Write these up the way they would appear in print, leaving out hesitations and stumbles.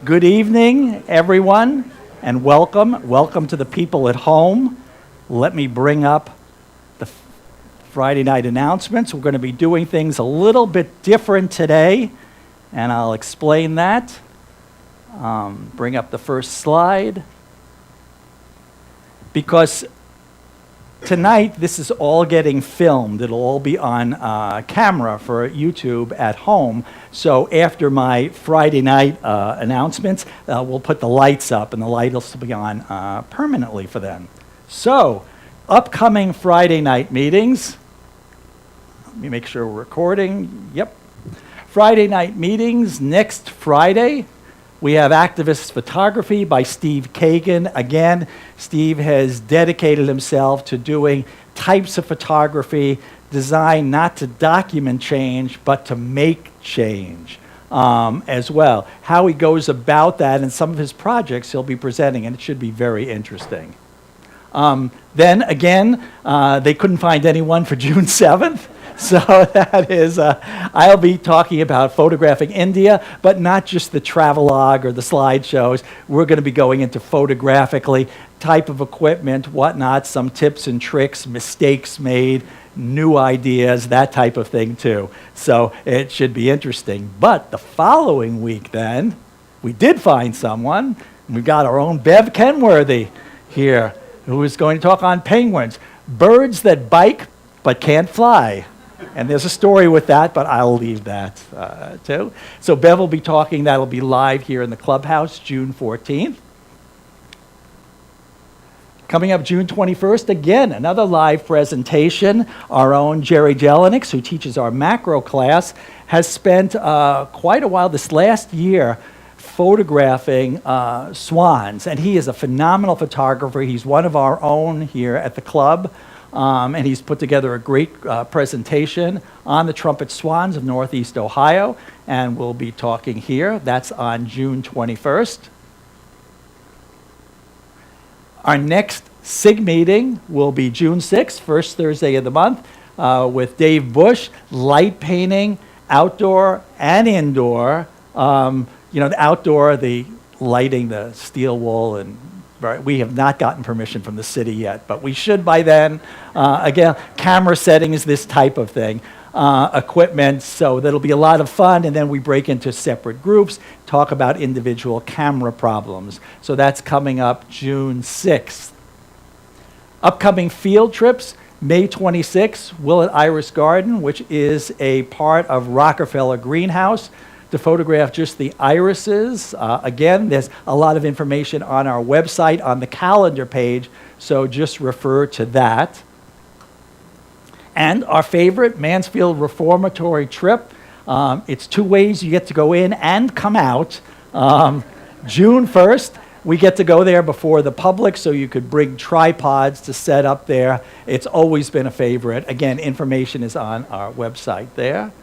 Good evening, everyone, and welcome. Welcome to the people at home. Let me bring up the Friday night announcements. We're going to be doing things a little bit different today, and I'll explain that. Bring up the first slide. Because tonight, this is all getting filmed. It'll all be on camera for YouTube at home. So after my Friday night announcements, we'll put the lights up, and the light will be on permanently for them. So, upcoming Friday night meetings. Let me make sure we're recording. Yep. Friday night meetings next Friday. We have Activist Photography by Steve Kagan. Again, Steve has dedicated himself to doing types of photography designed not to document change, but to make change as well. How he goes about that in some of his projects he'll be presenting, and it should be very interesting. Then again, they couldn't find anyone for June 7th. So that is, I'll be talking about photographing India, but not just the travelogue or the slideshows. We're going to be going into photographically, type of equipment, whatnot, some tips and tricks, mistakes made, new ideas, that type of thing too. So it should be interesting. But the following week then, we did find someone. We've got our own Bev Kenworthy here, who is going to talk on penguins, birds that bike but can't fly. And there's a story with that, but I'll leave that too. So Bev will be talking. That'll be live here in the clubhouse, June 14th. Coming up June 21st, again, another live presentation. Our own Jerry Jelinix, who teaches our macro class, has spent quite a while this last year photographing swans. And he is a phenomenal photographer. He's one of our own here at the club. And he's put together a great presentation on the trumpet swans of Northeast Ohio, and we'll be talking here. That's on June 21st. Our next SIG meeting will be June 6th, first Thursday of the month, with Dave Bush, light painting, outdoor and indoor. The outdoor, the lighting, the steel wool, and we have not gotten permission from the city yet, but we should by then. Again, camera settings, this type of thing, equipment, so that'll be a lot of fun, and then we break into separate groups, talk about individual camera problems. So that's coming up June 6th. Upcoming field trips, May 26th, Willett Iris Garden, which is a part of Rockefeller Greenhouse, to photograph just the irises. Again, there's a lot of information on our website on the calendar page, so just refer to that. And our favorite, Mansfield Reformatory trip. It's 2 ways you get to go in and come out. June 1st, we get to go there before the public, so you could bring tripods to set up there. It's always been a favorite. Again, information is on our website there.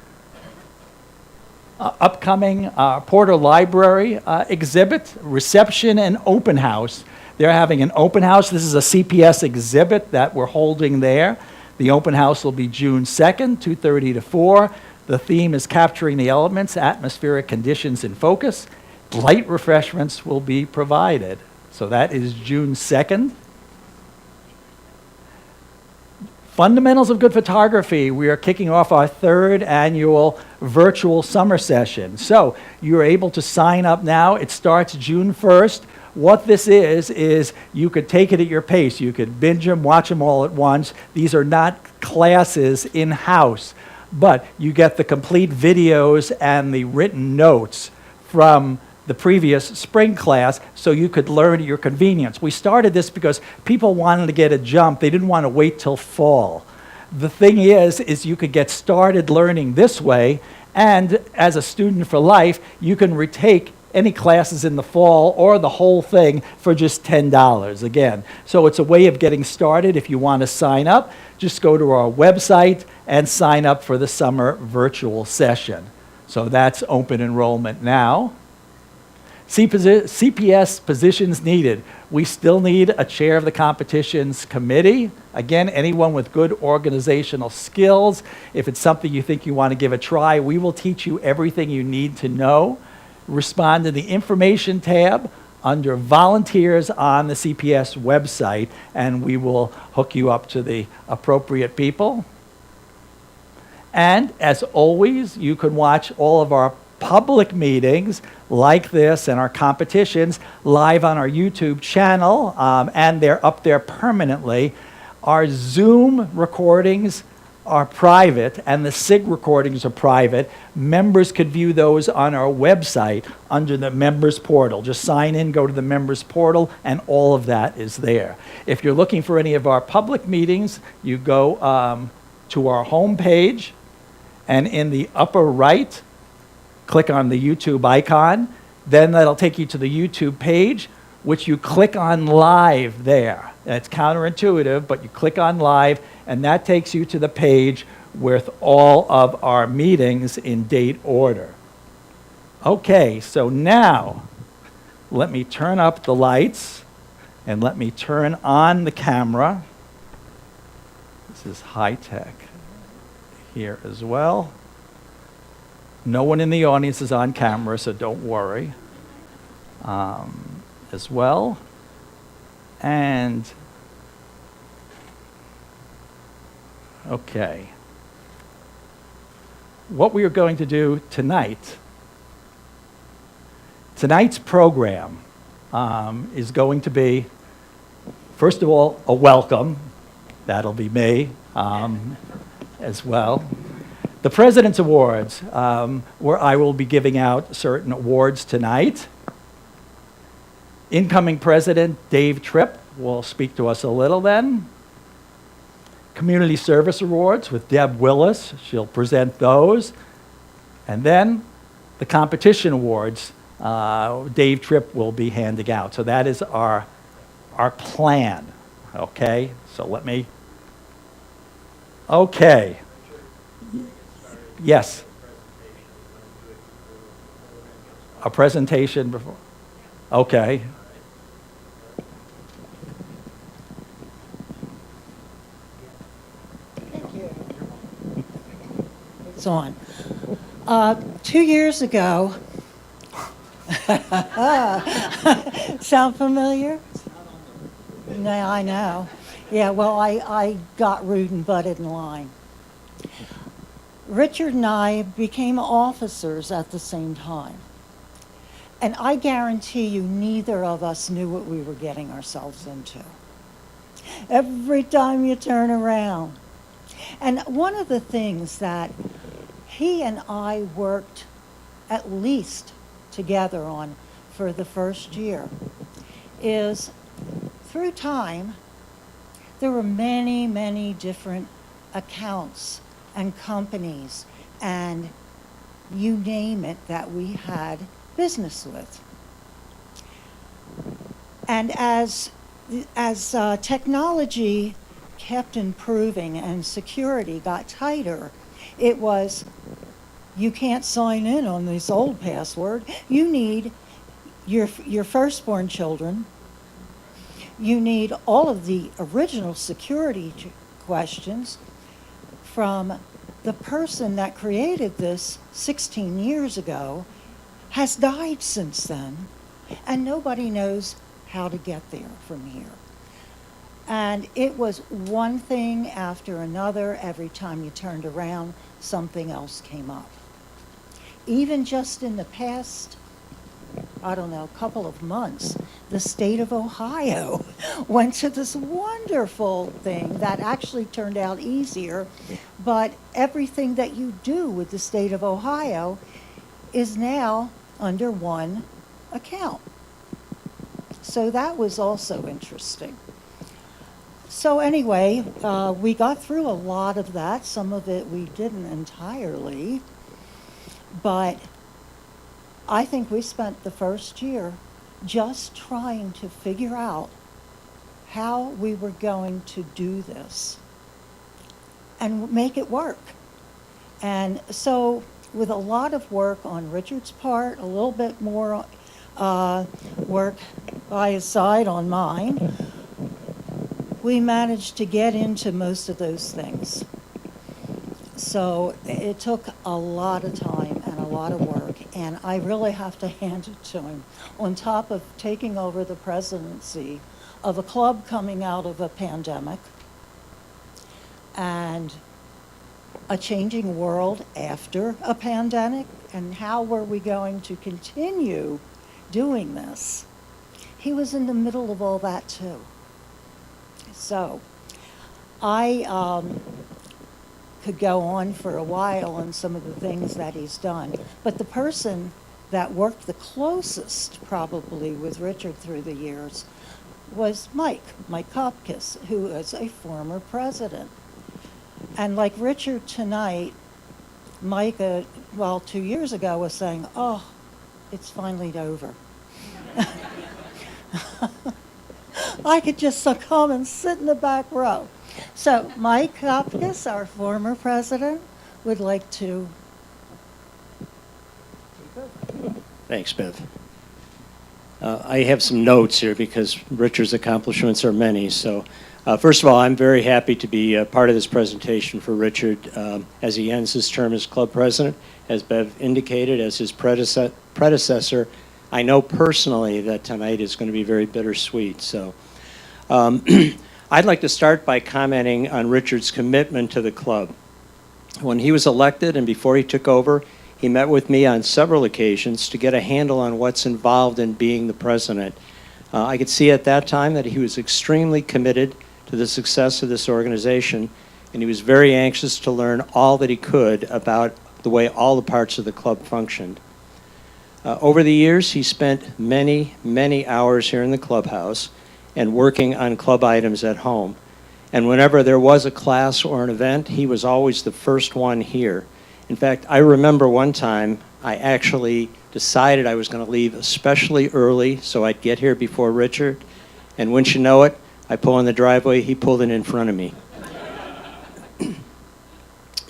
Upcoming Porter Library exhibit, reception and open house. They're having an open house. This is a CPS exhibit that we're holding there. The open house will be June 2nd, 2:30 to 4. The theme is capturing the elements, atmospheric conditions in focus. Light refreshments will be provided. So that is June 2nd. Fundamentals of Good Photography. We are kicking off our 3rd annual virtual summer session. So you're able to sign up now. It starts June 1st. What this is you could take it at your pace. You could binge them, watch them all at once. These are not classes in-house, but you get the complete videos and the written notes from the previous spring class, so you could learn at your convenience. We started this because people wanted to get a jump. They didn't want to wait till fall. The thing is you could get started learning this way, and as a student for life, you can retake any classes in the fall or the whole thing for just $10 again. So it's a way of getting started. If you want to sign up, just go to our website and sign up for the summer virtual session. So that's open enrollment now. CPS positions needed. We still need a chair of the competitions committee. Again, anyone with good organizational skills. If it's something you think you want to give a try, we will teach you everything you need to know respond to the information tab under volunteers on the CPS website, and we will hook you up to the appropriate people. And as always, you can watch all of our public meetings like this and our competitions live on our YouTube channel, and they're up there permanently. Our Zoom recordings are private, and the SIG recordings are private. Members could view those on our website under the members portal. Just sign in, go to the members portal, and all of that is there. If you're looking for any of our public meetings, you go to our home page, and in the upper right, click on the YouTube icon. Then that'll take you to the YouTube page, which you click on live there. And it's counterintuitive, but you click on live, and that takes you to the page with all of our meetings in date order. Okay, so now let me turn up the lights and let me turn on the camera. This is high tech here as well. No one in the audience is on camera, so don't worry. As well. And, okay. What we are going to do tonight, tonight's program is going to be, first of all, a welcome. That'll be me as well. The President's Awards, where I will be giving out certain awards tonight. Incoming President Dave Tripp will speak to us a little then. Community Service Awards with Deb Willis, she'll present those. And then the Competition Awards, Dave Tripp will be handing out. So that is our plan, okay? So let me, okay. Yes. A presentation before, okay. It's on. 2 years ago, sound familiar? No, I know. Yeah, well, I got rude and butted in line. Richard and I became officers at the same time. And I guarantee you neither of us knew what we were getting ourselves into. Every time you turn around. And one of the things that he and I worked at least together on for the first year is through time, there were many, many different accounts and companies and you name it that we had business with. And as technology kept improving and security got tighter, it was, you can't sign in on this old password. You need your firstborn children. You need all of the original security questions from the person that created this 16 years ago has died since then, and nobody knows how to get there from here. And it was one thing after another. Every time you turned around, something else came up. Even just in the past, I don't know, couple of months, the state of Ohio went to this wonderful thing that actually turned out easier, but everything that you do with the state of Ohio is now under one account. So that was also interesting. So anyway, we got through a lot of that. Some of it we didn't entirely, but I think we spent the first year just trying to figure out how we were going to do this and make it work. And so with a lot of work on Richard's part, a little bit more work by his side on mine, we managed to get into most of those things. So it took a lot of time and a lot of work, and I really have to hand it to him. On top of taking over the presidency of a club coming out of a pandemic and a changing world after a pandemic, and how were we going to continue doing this? He was in the middle of all that too. So I could go on for a while on some of the things that he's done, but the person that worked the closest probably with Richard through the years was Mike Kopkis, who is a former president. And like Richard tonight, Mike, 2 years ago was saying, oh, it's finally over. I could just come and sit in the back row. So Mike Kopkis, our former president, would like to. Thanks, Bev. I have some notes here because Richard's accomplishments are many. So first of all, I'm very happy to be part of this presentation for Richard as he ends his term as club president. As Bev indicated, as his predecessor, I know personally that tonight is going to be very bittersweet. So I'd like to start by commenting on Richard's commitment to the club. When he was elected and before he took over, he met with me on several occasions to get a handle on what's involved in being the president. I could see at that time that he was extremely committed to the success of this organization, and he was very anxious to learn all that he could about the way all the parts of the club functioned. Over the years, he spent many, many hours here in the clubhouse and working on club items at home. And whenever there was a class or an event, he was always the first one here. In fact, I remember one time I actually decided I was going to leave especially early so I'd get here before Richard. And wouldn't you know it, I pull in the driveway, he pulled in front of me.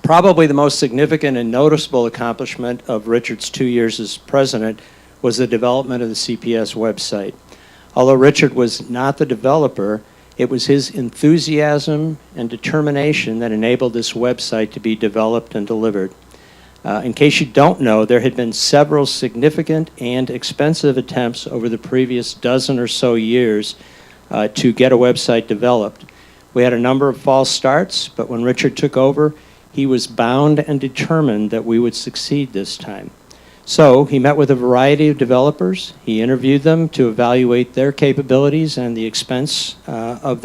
Probably the most significant and noticeable accomplishment of Richard's 2 years as president was the development of the CPS website. Although Richard was not the developer, it was his enthusiasm and determination that enabled this website to be developed and delivered. In case you don't know, there had been several significant and expensive attempts over the previous dozen or so years to get a website developed. We had a number of false starts, but when Richard took over, he was bound and determined that we would succeed this time. So he met with a variety of developers. He interviewed them to evaluate their capabilities and the expense of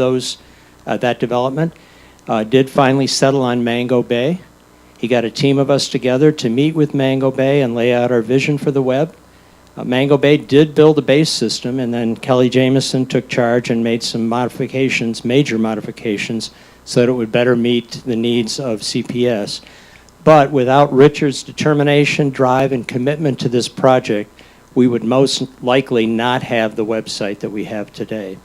that development. Did finally settle on Mango Bay. He got a team of us together to meet with Mango Bay and lay out our vision for the web. Mango Bay did build a base system, and then Kelly Jamieson took charge and made some modifications, major modifications, so that it would better meet the needs of CPS. But without Richard's determination, drive, and commitment to this project, we would most likely not have the website that we have today.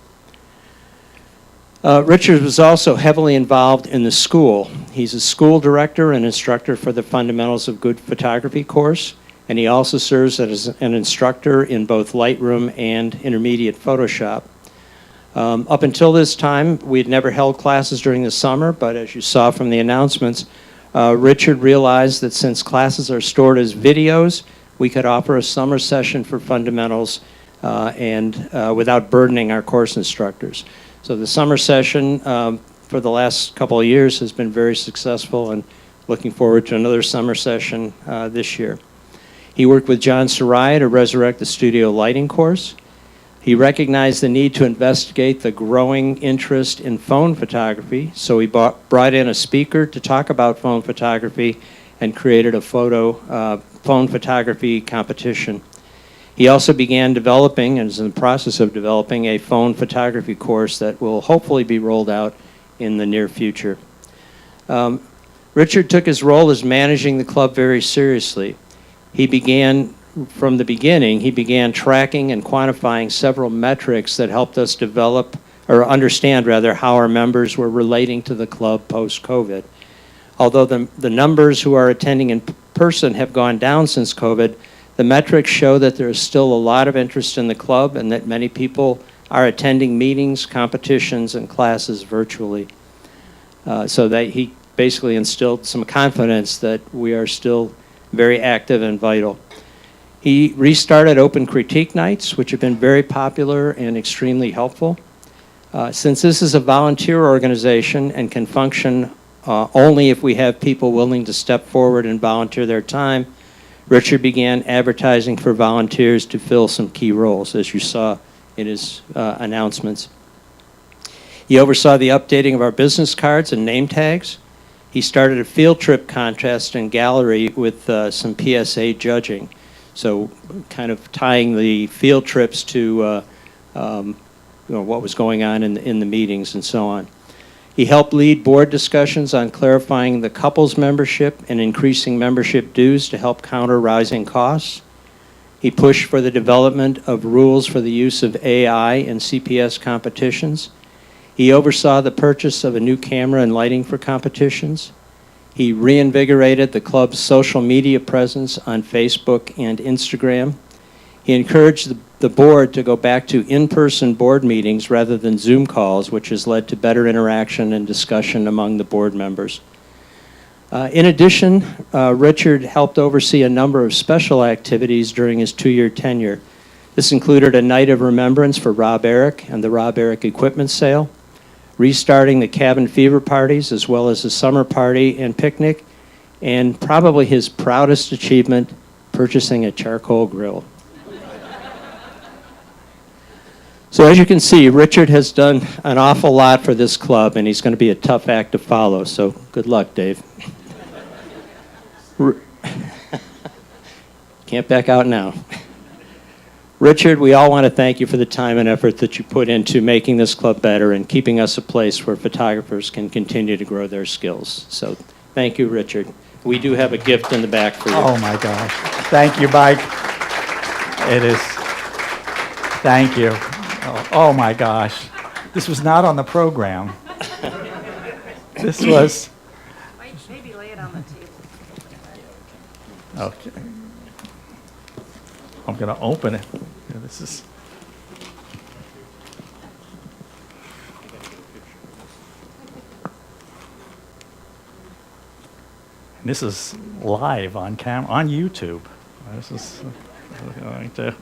Richard was also heavily involved in the school. He's a school director and instructor for the Fundamentals of Good Photography course, and he also serves as an instructor in both Lightroom and Intermediate Photoshop. Up until this time, we had never held classes during the summer, but as you saw from the announcements, Richard realized that since classes are stored as videos, we could offer a summer session for fundamentals and without burdening our course instructors. So the summer session for the last couple of years has been very successful, and looking forward to another summer session this year. He worked with John Sarai to resurrect the studio lighting course. He recognized the need to investigate the growing interest in phone photography, so he brought in a speaker to talk about phone photography and created a phone photography competition. He also began developing, and is in the process of developing, a phone photography course that will hopefully be rolled out in the near future. Richard took his role as managing the club very seriously. From the beginning, he began tracking and quantifying several metrics that helped us understand how our members were relating to the club post-COVID. Although the numbers who are attending in person have gone down since COVID, the metrics show that there is still a lot of interest in the club and that many people are attending meetings, competitions, and classes virtually. So that he basically instilled some confidence that we are still very active and vital. He restarted open critique nights, which have been very popular and extremely helpful. Since this is a volunteer organization and can function only if we have people willing to step forward and volunteer their time, Richard began advertising for volunteers to fill some key roles, as you saw in his announcements. He oversaw the updating of our business cards and name tags. He started a field trip contest and gallery with some PSA judging, so kind of tying the field trips to what was going on in the meetings and so on. He helped lead board discussions on clarifying the couples membership and increasing membership dues to help counter rising costs. He pushed for the development of rules for the use of AI in CPS competitions. He oversaw the purchase of a new camera and lighting for competitions. He reinvigorated the club's social media presence on Facebook and Instagram. He encouraged the board to go back to in-person board meetings rather than Zoom calls, which has led to better interaction and discussion among the board members. In addition, Richard helped oversee a number of special activities during his 2-year tenure. This included a night of remembrance for Rob Eric and the Rob Eric equipment sale, restarting the cabin fever parties, as well as a summer party and picnic, and probably his proudest achievement, purchasing a charcoal grill. So as you can see, Richard has done an awful lot for this club, and he's going to be a tough act to follow, so good luck, Dave. Can't back out now. Richard, we all want to thank you for the time and effort that you put into making this club better and keeping us a place where photographers can continue to grow their skills. So thank you, Richard. We do have a gift in the back for you. Oh, my gosh. Thank you, Mike. It is. Thank you. Oh, my gosh. This was not on the program. This was... Maybe lay it on the table. Okay. I'm going to open it. Yeah, this is... This is live on on YouTube. This is going to...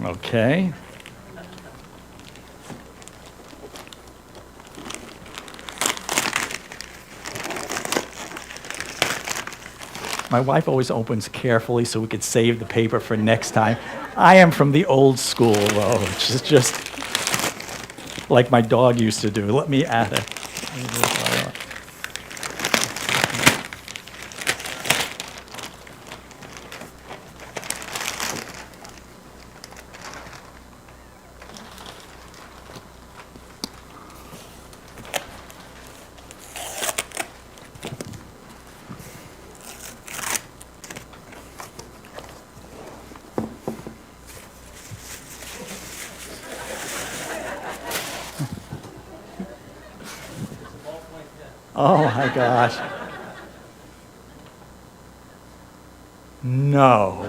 Okay. My wife always opens carefully so we could save the paper for next time. I am from the old school, though, which is just like my dog used to do. Let me add it. Oh my gosh. No.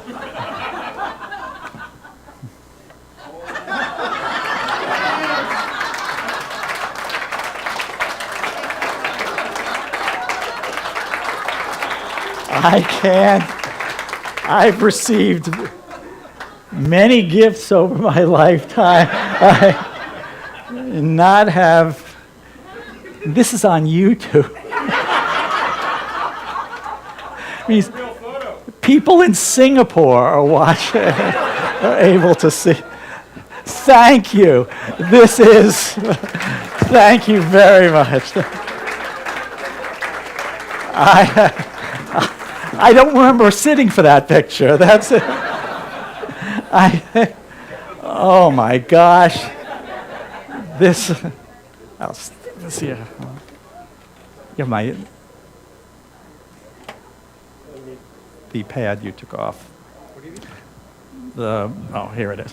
I can't. I've received many gifts over my lifetime. I not have. This is on YouTube. I mean, people in Singapore are watching, are able to see. Thank you. This is, thank you very much. I don't remember sitting for that picture. That's it. Oh my gosh. This, let's see. Yeah, the pad you took off. Here it is.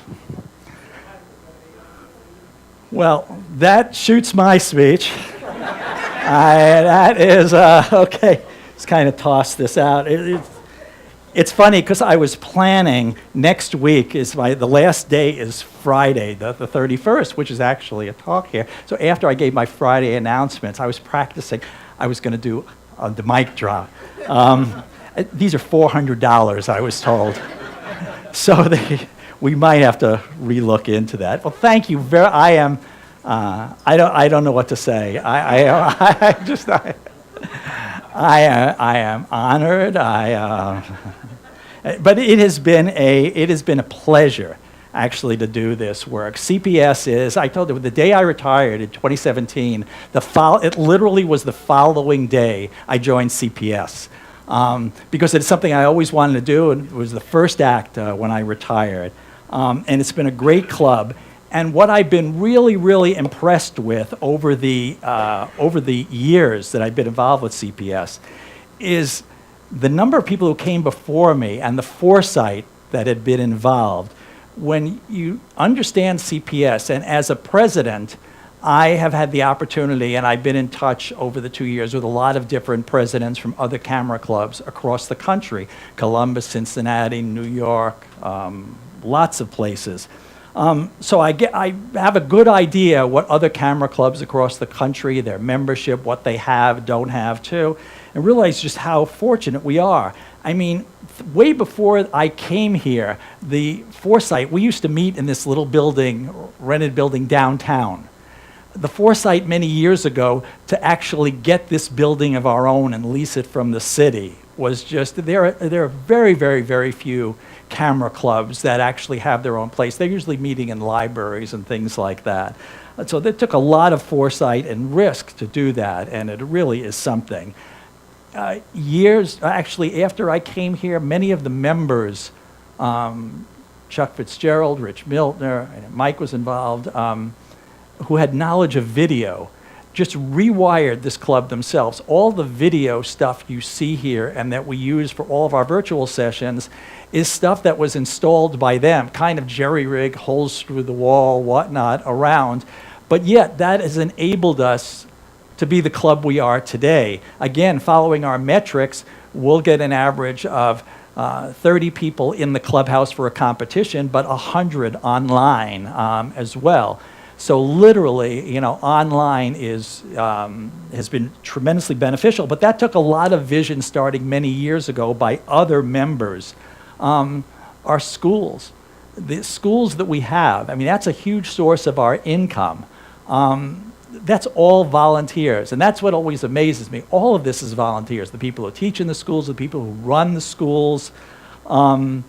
Well, that shoots my speech. That is, okay. Let's kind of toss this out. It's funny because I was planning next week the last day is Friday, the 31st, which is actually a talk here. So after I gave my Friday announcements, I was practicing. I was going to do the mic drop. These are $400, I was told. So we might have to relook into that. Well, thank you. I don't know what to say. I am honored. But it has been a pleasure, actually, to do this work. CPS is, I told you, the day I retired in 2017, it literally was the following day I joined CPS. Because it's something I always wanted to do, and it was the first act when I retired. And it's been a great club. And what I've been really, really impressed with over the years that I've been involved with CPS is the number of people who came before me and the foresight that had been involved. When you understand CPS, and as a president, I have had the opportunity, and I've been in touch over the 2 years with a lot of different presidents from other camera clubs across the country, Columbus, Cincinnati, New York, lots of places. So I have a good idea what other camera clubs across the country, their membership, what they have, don't have too, and realize just how fortunate we are. I mean, way before I came here, the foresight, we used to meet in this little building, rented building downtown. The foresight many years ago to actually get this building of our own and lease it from the city was just, there are very, very, very few camera clubs that actually have their own place. They're usually meeting in libraries and things like that. And so it took a lot of foresight and risk to do that, and it really is something. Years, actually, after I came here, many of the members, Chuck Fitzgerald, Rich Miltner, and Mike was involved, who had knowledge of video, just rewired this club themselves. All the video stuff you see here and that we use for all of our virtual sessions is stuff that was installed by them, kind of jerry-rig, holes through the wall, whatnot, around. But yet, that has enabled us to be the club we are today. Again, following our metrics, we'll get an average of 30 people in the clubhouse for a competition, but 100 online as well. So literally, online has been tremendously beneficial, but that took a lot of vision starting many years ago by other members. Our schools, the schools that we have, I mean, that's a huge source of our income. That's all volunteers, and that's what always amazes me. All of this is volunteers, the people who teach in the schools, the people who run the schools, and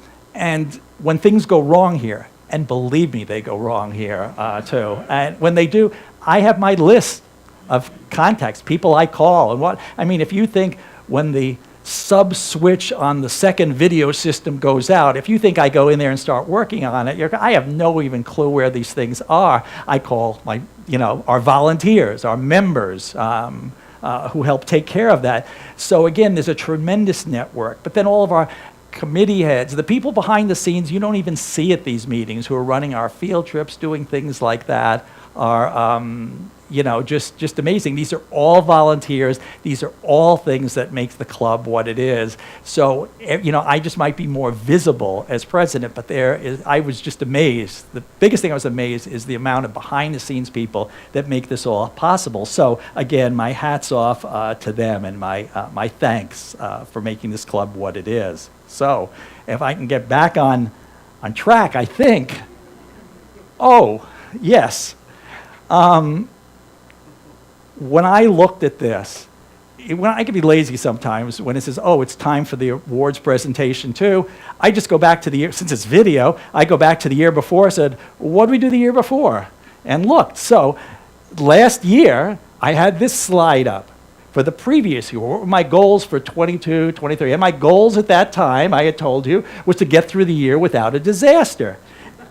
when things go wrong here, and believe me, they go wrong here too. And when they do, I have my list of contacts, people I call. And if you think when the sub switch on the second video system goes out, if you think I go in there and start working on it, I have no even clue where these things are. I call our volunteers, our members, who help take care of that. So again, there's a tremendous network. But then all of our committee heads, the people behind the scenes you don't even see at these meetings, who are running our field trips, doing things like that, are just amazing. These are all volunteers. These are all things that make the club what it is. So I just might be more visible as president, but I was just amazed. The biggest thing I was amazed is the amount of behind the scenes people that make this all possible. So again, my hat's off to them, and my thanks for making this club what it is. So if I can get back on track, I think. Oh, yes. When I looked at this, I can be lazy sometimes when it says, oh, it's time for the awards presentation too. I just go back to the year, since it's video, I go back to the year before, said, what did we do the year before? And looked. So last year, I had this slide up for the previous year. What were my goals for 22, 23? And my goals at that time, I had told you, was to get through the year without a disaster.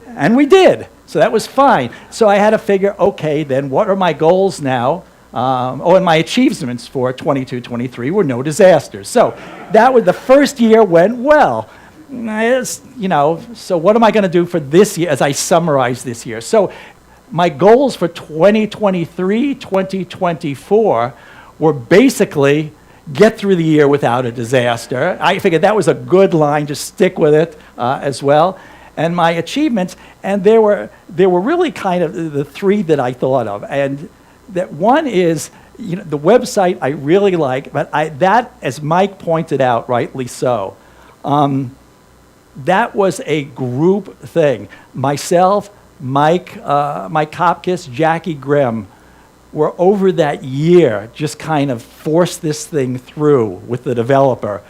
And we did. So that was fine. So I had to figure, okay, then what are my goals now? And my achievements for 22, 23 were no disasters. So that was the first year went well. So what am I going to do for this year as I summarize this year? So my goals for 2023, 2024 were basically get through the year without a disaster. I figured that was a good line, just stick with it as well. And my achievements, and there were really kind of the three that I thought of. And that one is the website I really like, but that, as Mike pointed out, rightly so, that was a group thing. Myself, Mike Kopkis, Jackie Grimm were over that year just kind of forced this thing through with the developer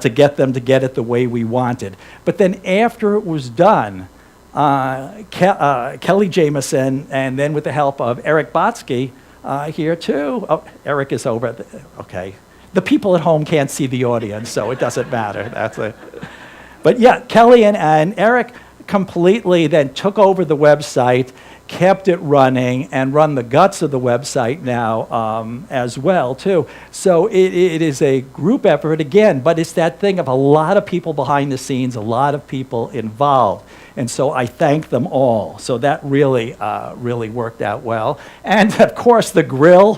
to get them to get it the way we wanted. But then after it was done, Kelly Jameson, and then with the help of Eric Botsky here too. Oh, Eric is over at okay. The people at home can't see the audience, so it doesn't matter. That's it. But yeah, Kelly and Eric completely then took over the website, kept it running, and run the guts of the website now as well, too. So it is a group effort, again, but it's that thing of a lot of people behind the scenes, a lot of people involved. And so I thank them all. So that really, really worked out well. And, of course, the grill,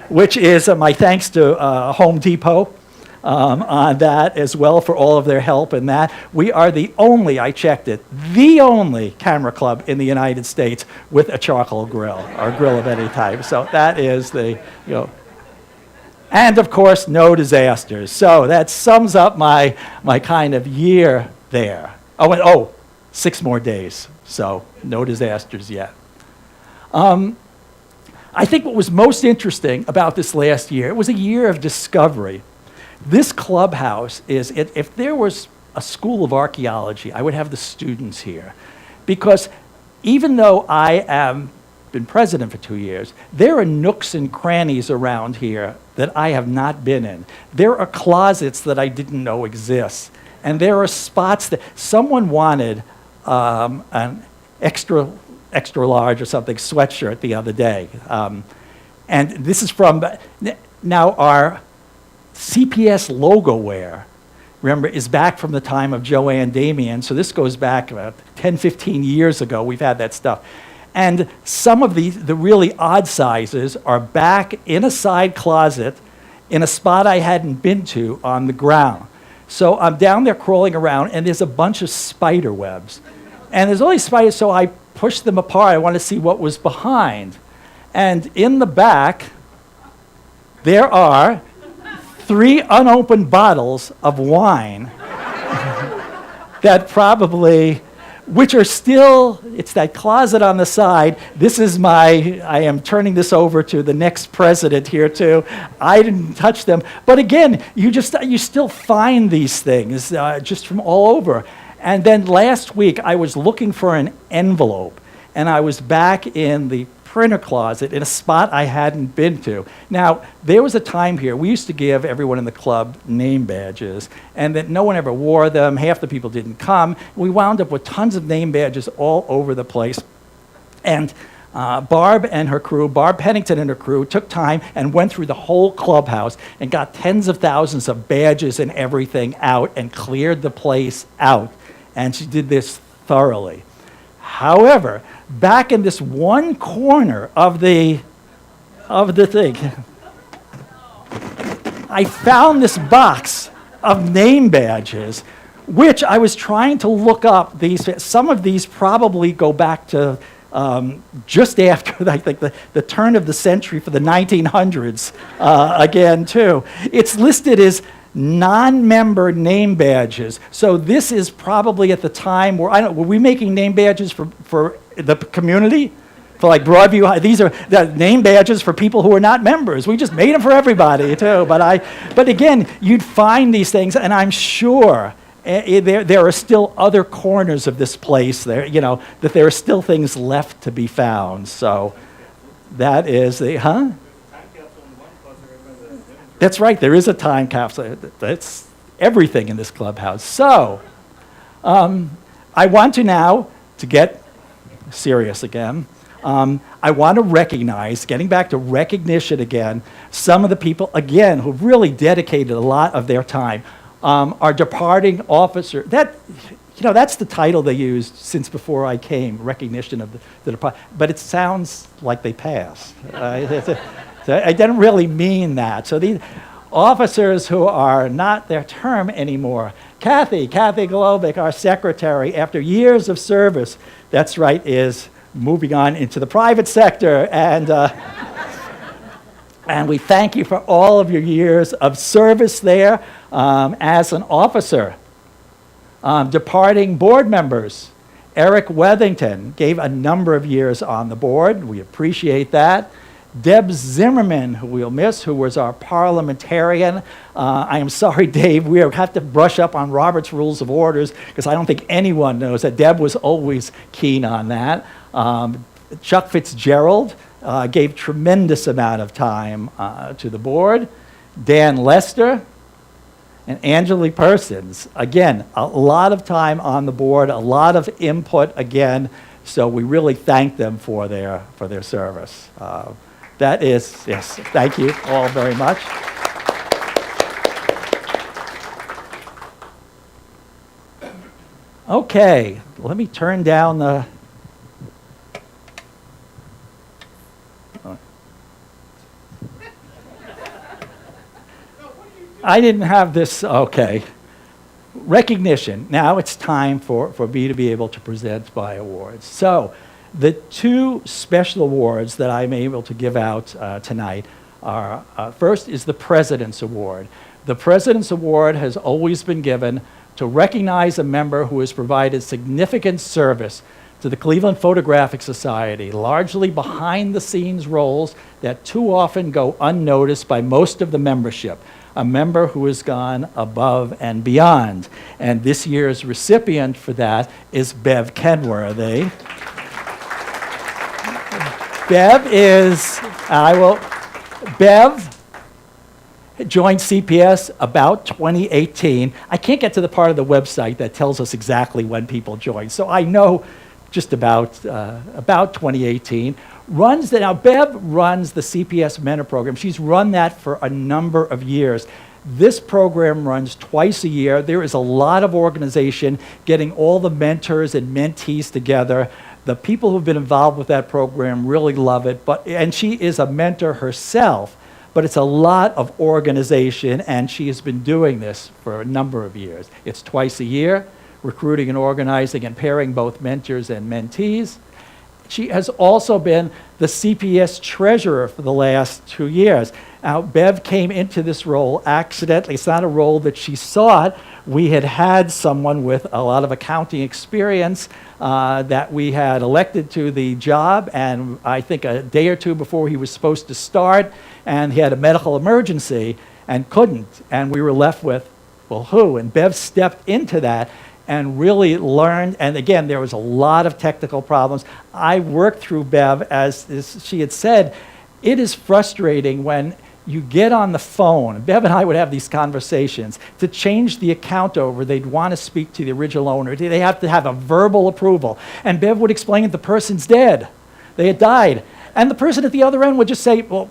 which is my thanks to Home Depot on that as well for all of their help in that. We are the only, I checked it, the only camera club in the United States with a charcoal grill or grill of any type. So that is the, and of course, no disasters. So that sums up my kind of year there. Oh, and 6 more days. So no disasters yet. I think what was most interesting about this last year, it was a year of discovery. This clubhouse is, if there was a school of archaeology, I would have the students here. Because even though I have been president for 2 years, there are nooks and crannies around here that I have not been in. There are closets that I didn't know exist. And there are spots that someone wanted an extra large or something sweatshirt the other day. And this is from, now our CPS logo wear, remember, is back from the time of Joanne Damien, so this goes back about 10, 15 years ago. We've had that stuff. And some of the really odd sizes are back in a side closet in a spot I hadn't been to on the ground. So I'm down there crawling around, and there's a bunch of spider webs. And there's only spiders, so I pushed them apart. I wanted to see what was behind. And in the back, there are 3 unopened bottles of wine that probably, which are still, it's that closet on the side. This is I am turning this over to the next president here too. I didn't touch them. But again, you still find these things just from all over. And then last week, I was looking for an envelope, and I was back in the printer closet in a spot I hadn't been to. Now, there was a time here, we used to give everyone in the club name badges, and that no one ever wore them. Half the people didn't come. We wound up with tons of name badges all over the place. And Barb and her crew, Barb Pennington and her crew, took time and went through the whole clubhouse and got tens of thousands of badges and everything out and cleared the place out. And she did this thoroughly. However, back in this one corner of the thing, I found this box of name badges, which I was trying to look up. Some of these probably go back to just after, I think, the turn of the century for the 1900s again, too. It's listed as non-member name badges. So this is probably at the time where, were we making name badges for the community? For like Broadview High? These are the name badges for people who are not members. We just made them for everybody too. But again, you'd find these things, and I'm sure there are still other corners of this place there, that there are still things left to be found. So that is the, That's right, there is a time capsule. That's everything in this clubhouse. So, I want to now, to get serious again, I want to recognize, getting back to recognition again, some of the people, again, who really dedicated a lot of their time. Our departing officer, that's the title they used since before I came, recognition of the departed, but it sounds like they passed. I didn't really mean that. So these officers who are not their term anymore, Kathy Golovic, our secretary, after years of service, that's right, is moving on into the private sector. And And we thank you for all of your years of service there as an officer. Departing board members, Eric Wethington gave a number of years on the board. We appreciate that. Deb Zimmerman, who we'll miss, who was our parliamentarian. I am sorry, Dave, we have to brush up on Robert's Rules of Orders because I don't think anyone knows that Deb was always keen on that. Chuck Fitzgerald gave tremendous amount of time to the board. Dan Lester and Angela Persons. Again, a lot of time on the board, a lot of input again, so we really thank them for their service. That is, yes, thank you all very much. Okay, let me turn down the... I didn't have this, okay. Recognition. Now it's time for me to be able to present my awards. So, the two special awards that I'm able to give out tonight are, first is the President's Award. The President's Award has always been given to recognize a member who has provided significant service to the Cleveland Photographic Society, largely behind-the-scenes roles that too often go unnoticed by most of the membership. A member who has gone above and beyond. And this year's recipient for that is Bev Kenworthy. Bev joined CPS about 2018. I can't get to the part of the website that tells us exactly when people joined, so I know just about 2018. Now Bev runs the CPS Mentor Program. She's run that for a number of years. This program runs twice a year. There is a lot of organization getting all the mentors and mentees together. The people who've been involved with that program really love it, and she is a mentor herself, but it's a lot of organization, and she has been doing this for a number of years. It's twice a year, recruiting and organizing and pairing both mentors and mentees. She has also been the CPS treasurer for the last 2 years. Now, Bev came into this role accidentally. It's not a role that she sought. We had someone with a lot of accounting experience that we had elected to the job, and I think a day or two before he was supposed to start, and he had a medical emergency and couldn't, and we were left with, well, who? And Bev stepped into that and really learned, and again, there was a lot of technical problems. I worked through Bev, as she had said, it is frustrating when you get on the phone. Bev and I would have these conversations. To change the account over, they'd want to speak to the original owner. They have to have a verbal approval. And Bev would explain that the person's dead. They had died. And the person at the other end would just say, well,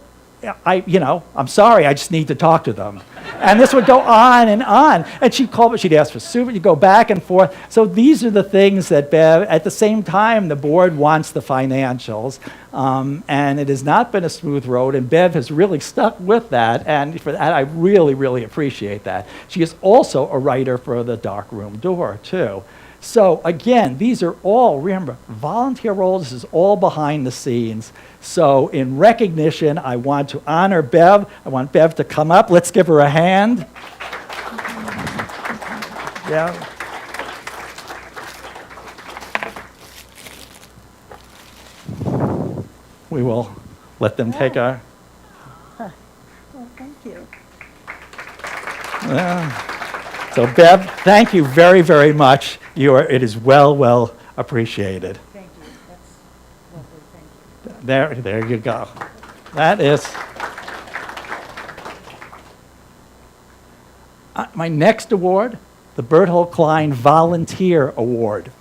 I'm sorry, I just need to talk to them. And this would go on. And she'd call, but she'd ask for soup, you'd go back and forth. So these are the things that Bev, at the same time, the board wants the financials. And it has not been a smooth road, and Bev has really stuck with that. And for that, I really, really appreciate that. She is also a writer for the Dark Room Door, too. So again, these are all, remember, volunteer roles. This is all behind the scenes. So in recognition, I want to honor Bev. I want Bev to come up. Let's give her a hand. Yeah. We will let them take our... Well, thank you. So Bev, thank you very, very much. It is well appreciated. Thank you. That's lovely. Thank you. There you go. That is... my next award, the Berthold Klein Volunteer Award.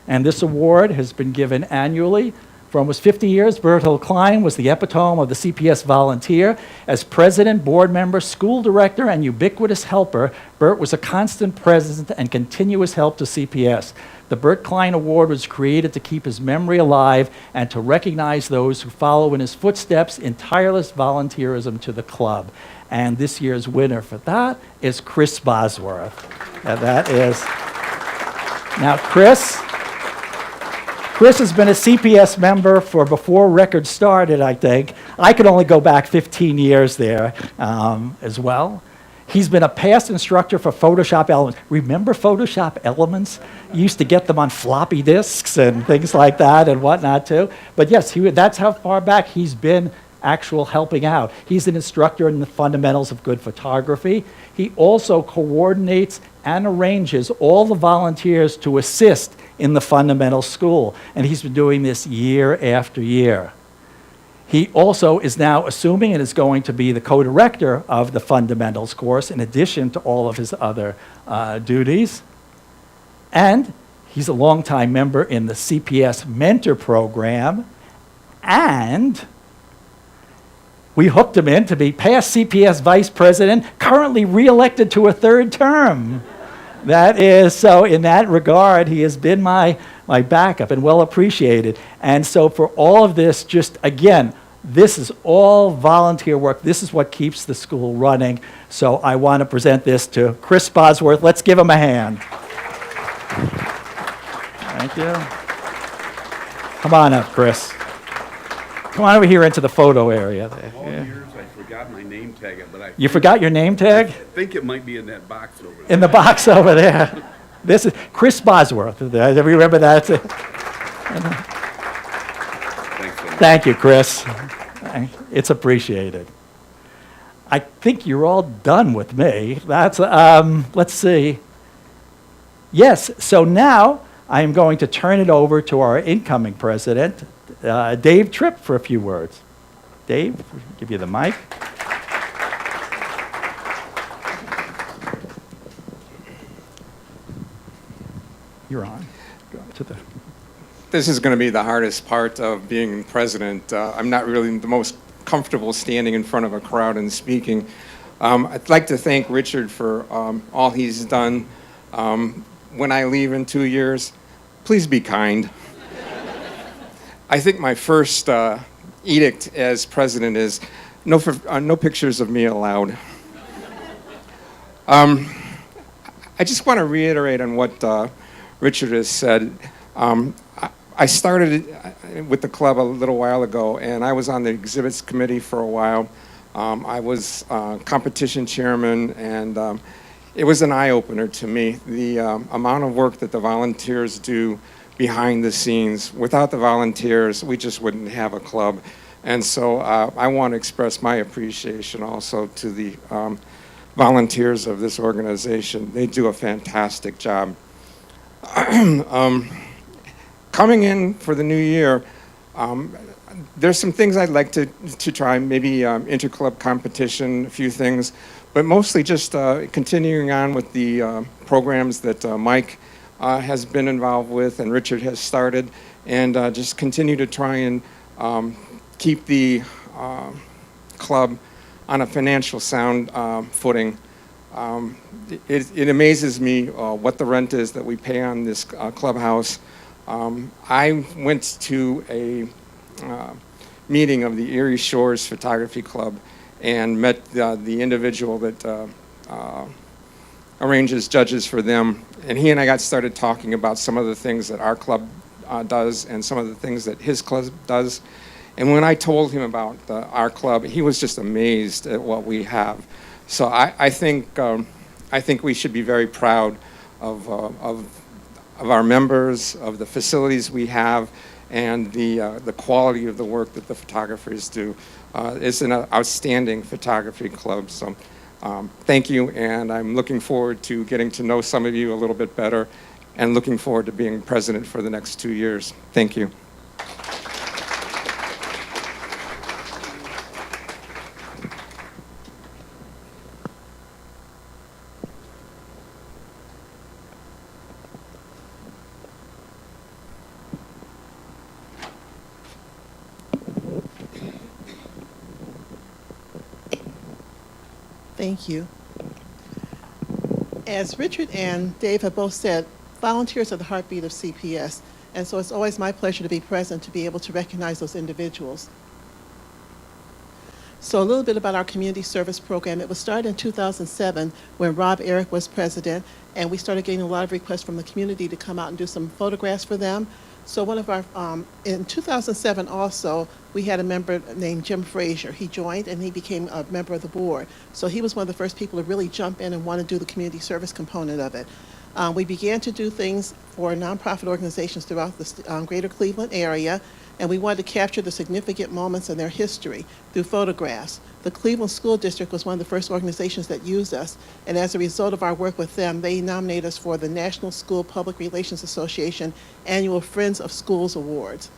And this award has been given annually. For almost 50 years, Berthold Klein was the epitome of the CPS volunteer. As president, board member, school director, and ubiquitous helper, Bert was a constant presence and continuous help to CPS. The Bert Klein Award was created to keep his memory alive and to recognize those who follow in his footsteps in tireless volunteerism to the club. And this year's winner for that is Chris Bosworth. And that is... Now, Chris Chris has been a CPS member for before records started, I think. I could only go back 15 years there as well. He's been a past instructor for Photoshop Elements. Remember Photoshop Elements? You used to get them on floppy disks and things like that and whatnot too. But yes, that's how far back he's been actual helping out. He's an instructor in the fundamentals of good photography. He also coordinates and arranges all the volunteers to assist in the fundamental school. And he's been doing this year after year. He also is now assuming and is going to be the co-director of the fundamentals course in addition to all of his other duties. And he's a longtime member in the CPS mentor program. And we hooked him in to be past CPS vice president, currently reelected to a third term. That is, so in that regard, he has been my backup and well appreciated. And so for all of this, just again, this is all volunteer work. This is what keeps the school running. So I want to present this to Chris Bosworth. Let's give him a hand. Thank you. Come on up, Chris. Come on over here into the photo area. All years I forgot my name tag, but You forgot your name tag? I think it might be in that box over there. In the box over there. This is Chris Bosworth. Do you remember that? Thanks so much. Thank you, Chris. It's appreciated. I think you're all done with me. That's, let's see. Yes, so now I am going to turn it over to our incoming president, Dave Tripp, for a few words. Dave, give you the mic. You're on. Go to the. This is going to be the hardest part of being president. I'm not really the most comfortable standing in front of a crowd and speaking. I'd like to thank Richard for all he's done. When I leave in 2 years, please be kind. I think my first edict as president is no pictures of me allowed. I just want to reiterate on what Richard has said. I started with the club a little while ago, and I was on the exhibits committee for a while. I was competition chairman, and it was an eye-opener to me, the amount of work that the volunteers do behind the scenes. Without the volunteers, we just wouldn't have a club. And so I want to express my appreciation also to the volunteers of this organization. They do a fantastic job. Coming in for the new year, there's some things I'd like to try, maybe inter-club competition, a few things, but mostly just continuing on with the programs that Mike has been involved with and Richard has started, and just continue to try and keep the club on a financial sound footing. It amazes me what the rent is that we pay on this clubhouse. I went to a meeting of the Erie Shores Photography Club and met the individual that arranges judges for them. And he and I got started talking about some of the things that our club does and some of the things that his club does. And when I told him about our club, he was just amazed at what we have. So I think we should be very proud of our members, of the facilities we have, and the quality of the work that the photographers do. It's an outstanding photography club. So thank you, and I'm looking forward to getting to know some of you a little bit better, and looking forward to being president for the next 2 years. Thank you. Thank you. As Richard and Dave have both said, volunteers are the heartbeat of CPS, and so it's always my pleasure to be present to be able to recognize those individuals. So a little bit about our community service program. It was started in 2007 when Rob Eric was president, and we started getting a lot of requests from the community to come out and do some photographs for them. So one of our, in 2007 also, we had a member named Jim Frazier. He joined and he became a member of the board. So he was one of the first people to really jump in and want to do the community service component of it. We began to do things for nonprofit organizations throughout the greater Cleveland area, and we wanted to capture the significant moments in their history through photographs. The Cleveland School District was one of the first organizations that used us, and as a result of our work with them, they nominated us for the National School Public Relations Association Annual Friends of Schools Awards.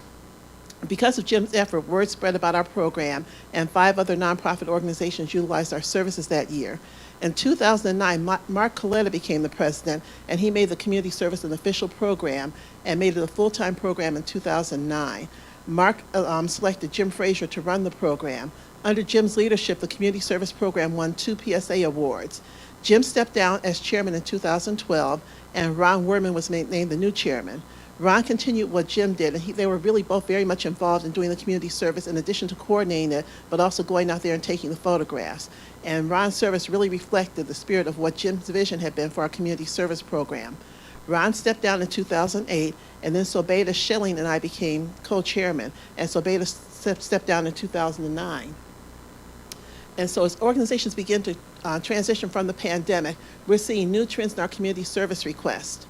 Because of Jim's effort, word spread about our program, and 5 other nonprofit organizations utilized our services that year. In 2009, Mark Coletta became the president, and he made the community service an official program and made it a full-time program in 2009. Mark selected Jim Frazier to run the program. Under Jim's leadership, the community service program won 2 PSA awards. Jim stepped down as chairman in 2012, and Ron Werman was named the new chairman. Ron continued what Jim did, and they were really both very much involved in doing the community service in addition to coordinating it, but also going out there and taking the photographs. And Ron's service really reflected the spirit of what Jim's vision had been for our community service program. Ron stepped down in 2008, and then Sobeda Schilling and I became co-chairman, and Sobeda stepped down in 2009. And so as organizations begin to transition from the pandemic, we're seeing new trends in our community service requests.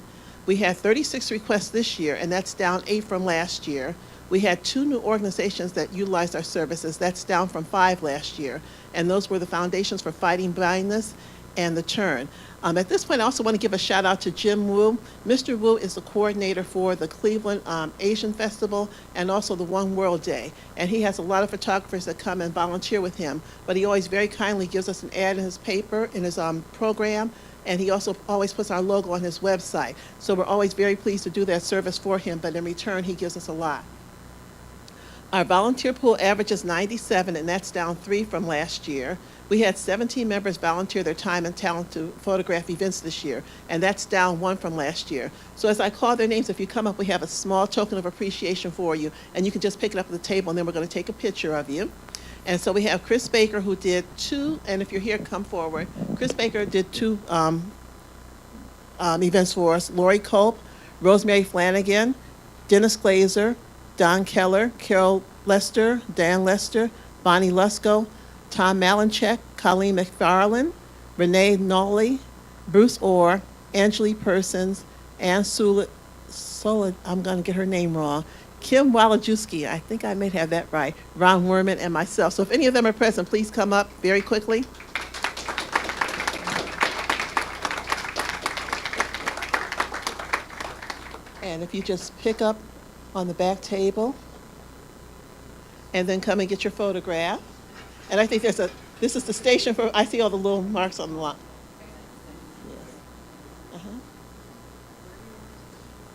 We had 36 requests this year, and that's down 8 from last year. We had 2 new organizations that utilized our services. That's down from 5 last year. And those were the Foundations for Fighting Blindness and The Turn. At this point, I also want to give a shout out to Jim Wu. Mr. Wu is the coordinator for the Cleveland Asian Festival and also the One World Day. And he has a lot of photographers that come and volunteer with him, but he always very kindly gives us an ad in his paper, in his program, and he also always puts our logo on his website. So we're always very pleased to do that service for him, but in return, he gives us a lot. Our volunteer pool averages 97, and that's down 3 from last year. We had 17 members volunteer their time and talent to photograph events this year, and that's down 1 from last year. So as I call their names, if you come up, we have a small token of appreciation for you, and you can just pick it up at the table, and then we're going to take a picture of you. And so we have Chris Baker, who did 2, and if you're here, come forward. Chris Baker did 2 events for us. Lori Culp, Rosemary Flanagan, Dennis Glazer, Don Keller, Carol Lester, Dan Lester, Bonnie Lusko, Tom Malinchek, Colleen McFarland, Renee Nolly, Bruce Orr, Angelique Persons, Ann Solid, I'm going to get her name wrong, Kim Walajewski, I think I may have that right, Ron Werman, and myself. So if any of them are present, please come up very quickly. And if you just pick up on the back table and then come and get your photograph. And I think this is the station for, I see all the little marks on the line. Yes.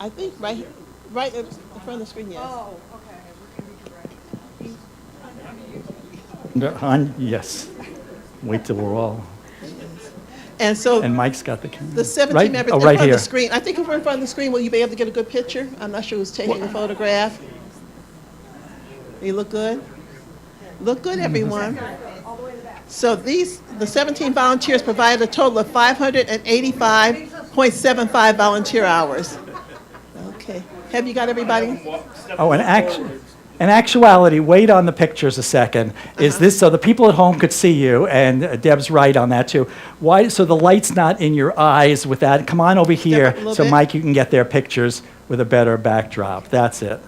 I think right in front of the screen, yes. Oh, okay. Yes. Wait till we're all, And so and Mike's got the camera. the 17 Right? members Oh, in right front here. of the screen, I think if we're in front of the screen, will you be able to get a good picture? I'm not sure who's taking the photograph. You look good? Look good, everyone. So the 17 volunteers provided a total of 585.75 volunteer hours. Okay. Have you got everybody? Oh, in actuality, wait on the pictures a second. Is this so the people at home could see you? And Deb's right on that too. Why? So the light's not in your eyes with that. Come on over here, up a little so bit. Mike, you can get their pictures with a better backdrop. That's it.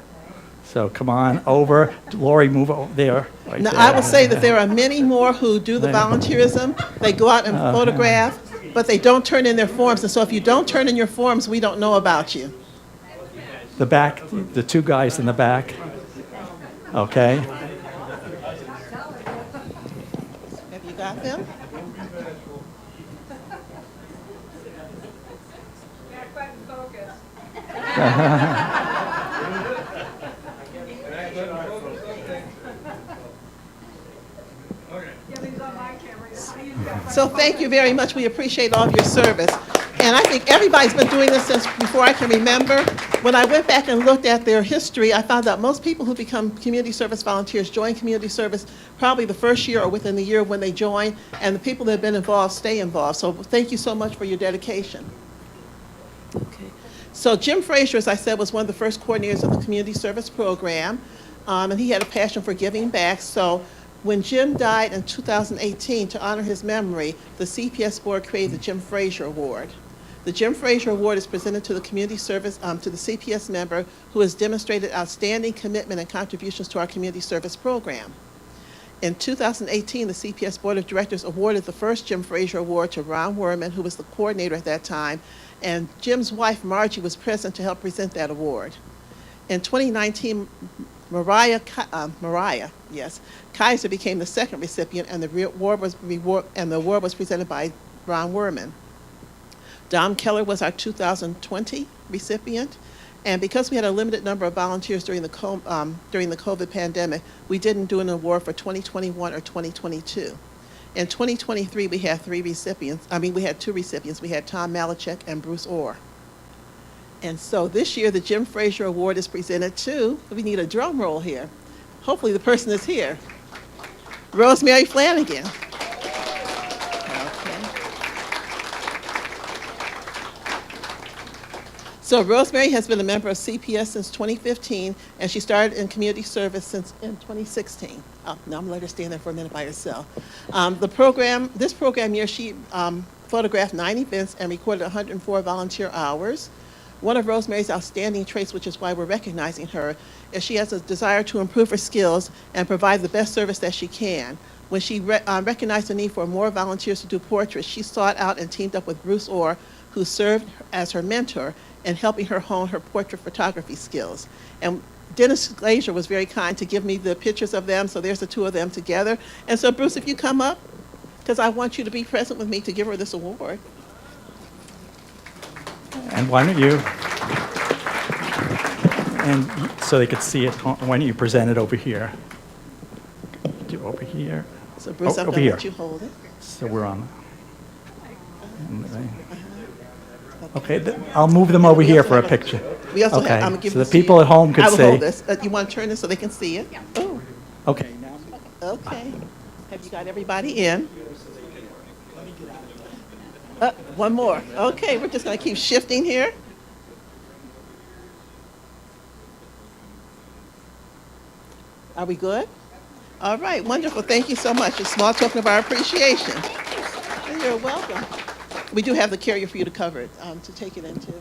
So come on over. Lori, move over there. Right Now, there. I will say that there are many more who do the volunteerism. They go out and photograph, but they don't turn in their forms. And so if you don't turn in your forms, we don't know about you. The back, the 2 guys in the back. Okay. Have you got them? Back button focus. Yeah, these on my camera. He's got So thank you very much. We appreciate all of your service. And I think everybody's been doing this since before I can remember. When I went back and looked at their history, I found out most people who become community service volunteers join community service probably the first year or within the year when they join, and the people that have been involved stay involved. So thank you so much for your dedication. Okay. So Jim Frazier, as I said, was one of the first coordinators of the community service program, and he had a passion for giving back. So when Jim died in 2018, to honor his memory, the CPS board created the Jim Frazier Award. The Jim Frazier Award is presented to the community service, to the CPS member who has demonstrated outstanding commitment and contributions to our community service program. In 2018, the CPS Board of Directors awarded the first Jim Frazier Award to Ron Werman, who was the coordinator at that time, and Jim's wife, Margie, was present to help present that award. In 2019, Mariah Kaiser became the second recipient, and the award was presented by Ron Werman. Dom Keller was our 2020 recipient, and because we had a limited number of volunteers during the COVID pandemic, we didn't do an award for 2021 or 2022. In 2023, we had two recipients. We had Tom Malachek and Bruce Orr. And so this year, the Jim Frazier Award is presented to, we need a drum roll here. Hopefully the person is here. Rosemary Flanagan. So Rosemary has been a member of CPS since 2015, and she started in community service since in 2016. Now I'm gonna let her stand there for a minute by herself. This program year, she photographed 9 events and recorded 104 volunteer hours. One of Rosemary's outstanding traits, which is why we're recognizing her, is she has a desire to improve her skills and provide the best service that she can. When she recognized the need for more volunteers to do portraits, she sought out and teamed up with Bruce Orr, who served as her mentor in helping her hone her portrait photography skills. And Dennis Glazier was very kind to give me the pictures of them, so there's the two of them together. And so Bruce, if you come up, because I want you to be present with me to give her this award. And why don't you, and so they could see it, why don't you present it over here? Do over here. So Bruce, I'm over going to here. let you hold it. So we're on. Okay, I'll move them over here for a picture. We also Okay, have, I'm going to give so this the to you. people at home could I will see. hold this. You want to turn this so they can see it? Yeah. Oh, Okay. okay. Have you got everybody in? One more. Okay, we're just going to keep shifting here. Are we good? All right, wonderful. Thank you so much. A small token of our appreciation. You're welcome. We do have the carrier for you to cover it, to take it into.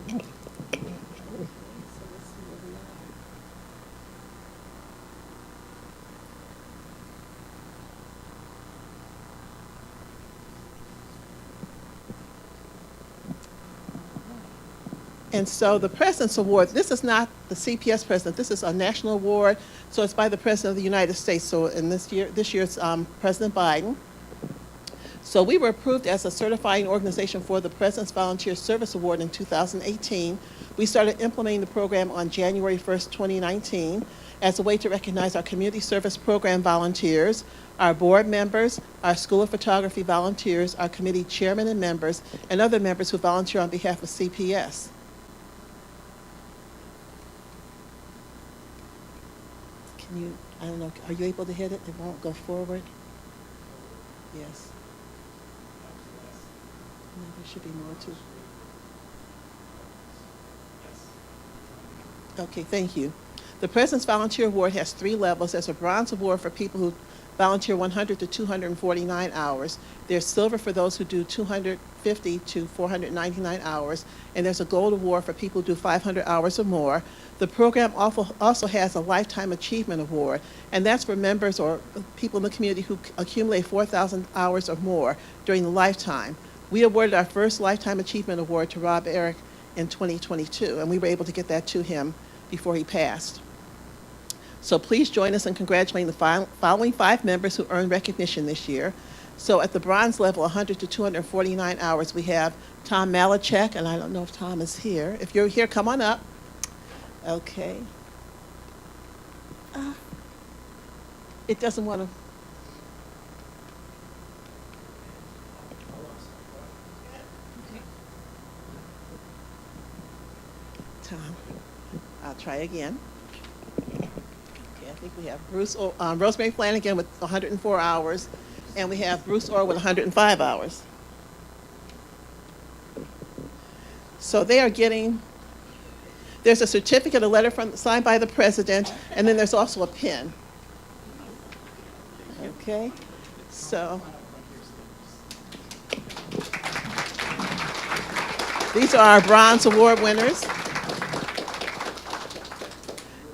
And so the President's Award, this is not the CPS President, this is a national award, so it's by the President of the United States. So in this year's President Biden. So we were approved as a certifying organization for the President's Volunteer Service Award in 2018. We started implementing the program on January 1st, 2019, as a way to recognize our community service program volunteers, our board members, our School of Photography volunteers, our committee chairmen and members, and other members who volunteer on behalf of CPS. Can you, I don't know, are you able to hit it? It won't go forward? Yes. No, there should be more too. Okay, thank you. The President's Volunteer Award has 3 levels. There's a bronze award for people who volunteer 100 to 249 hours. There's silver for those who do 250 to 499 hours. And there's a gold award for people who do 500 hours or more. The program also has a Lifetime Achievement Award, and that's for members or people in the community who accumulate 4,000 hours or more during the lifetime. We awarded our first Lifetime Achievement Award to Rob Eric in 2022, and we were able to get that to him before he passed. So please join us in congratulating the following 5 members who earned recognition this year. So at the bronze level, 100 to 249 hours, we have Tom Malachek, and I don't know if Tom is here. If you're here, come on up. Okay. It doesn't want to. Tom, I'll try again. Okay, I think we have Rosemary Flanagan with 104 hours, and we have Bruce Orr with 105 hours. So they are getting There's a certificate, a letter signed by the president, and then there's also a pin. Okay, so. These are our Bronze Award winners.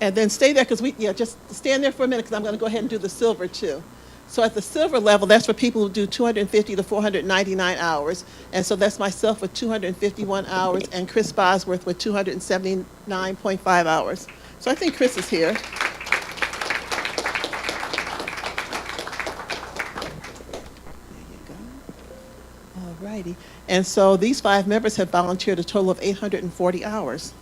And then stay there, because just stand there for a minute, because I'm going to go ahead and do the silver too. So at the silver level, that's for people who do 250 to 499 hours. And so that's myself with 251 hours and Chris Bosworth with 279.5 hours. So I think Chris is here. There you go. All righty. And so these 5 members have volunteered a total of 840 hours.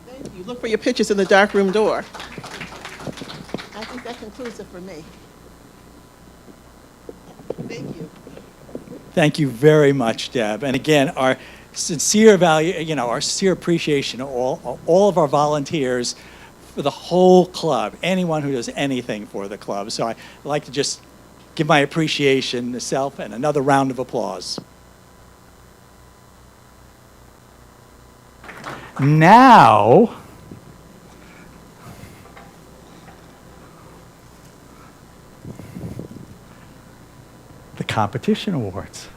Thank you. Look for your pictures in the dark room door. I think that concludes it for me. Thank you. Thank you very much, Deb. And again, our sincere our sincere appreciation of all of our volunteers for the whole club, anyone who does anything for the club. So I'd like to just give my appreciation to self and another round of applause. Now, the competition awards.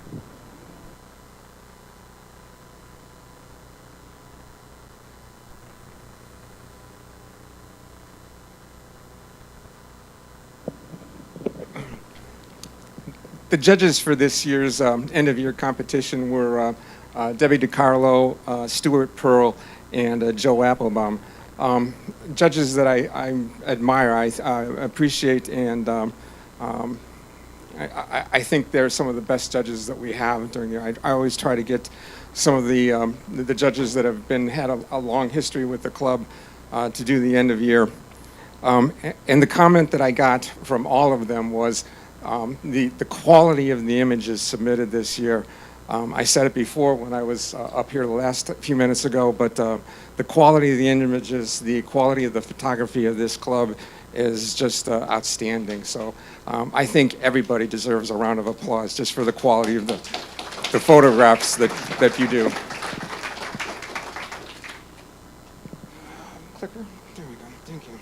The judges for this year's end-of-year competition were Debbie DiCarlo, Stuart Pearl, and Joe Applebaum. Judges that I admire, I appreciate, and I think they're some of the best judges that we have during the year. I always try to get some of the judges that have had a long history with the club to do the end of year. And the comment that I got from all of them was the quality of the images submitted this year. I said it before when I was up here the last few minutes ago, but the quality of the images, the quality of the photography of this club is just outstanding. So I think everybody deserves a round of applause just for the quality of the photographs that you do. Clicker? There we go. Thank you.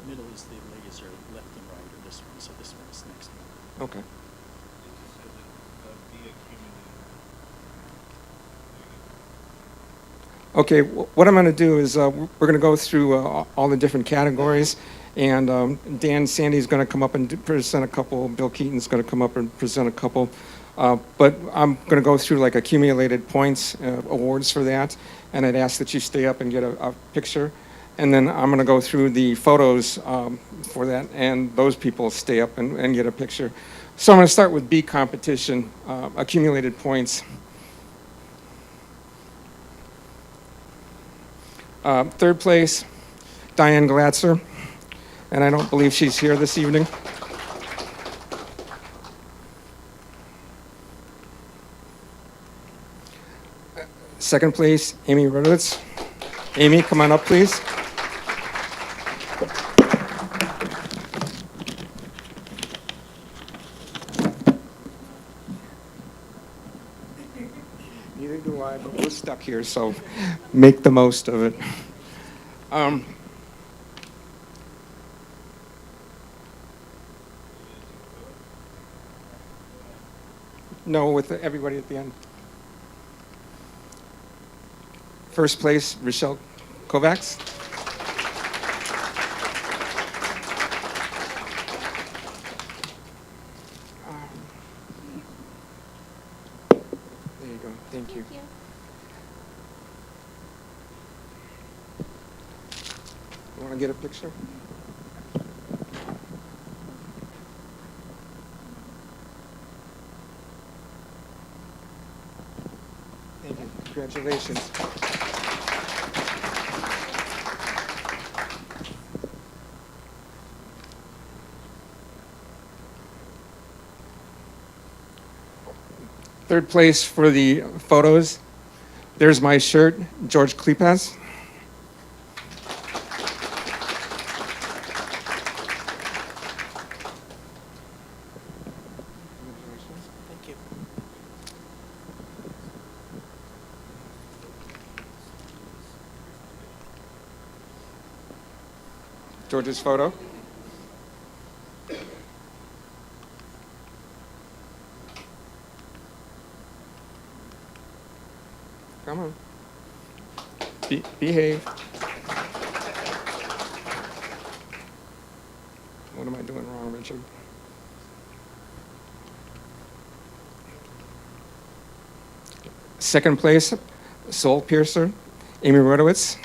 The middle is the laser, left and right, or this one, so this one is next one. Okay. Okay, what I'm going to do is we're going to go through all the different categories, and Dan Sandy's going to come up and present a couple. Bill Keaton's going to come up and present a couple. But I'm going to go through like accumulated points, awards for that, and I'd ask that you stay up and get a picture. And then I'm going to go through the photos for that, and those people stay up and get a picture. So I'm going to start with B competition, accumulated points. Third place, Diane Glatzer, and I don't believe she's here this evening. Second place, Amy Rudowitz. Amy, come on up, please. Neither do I, but we're stuck here, so make the most of it. No, with everybody at the end. First place, Rochelle Kovacs. There you go. Thank you. You want to get a picture? Thank you. Congratulations. Third place for the photos. There's my shirt, George Klipas. Thank you. George's photo. Come on. Behave. What am I doing wrong, Richard? Second place, Soul Piercer, Amy Rodowitz.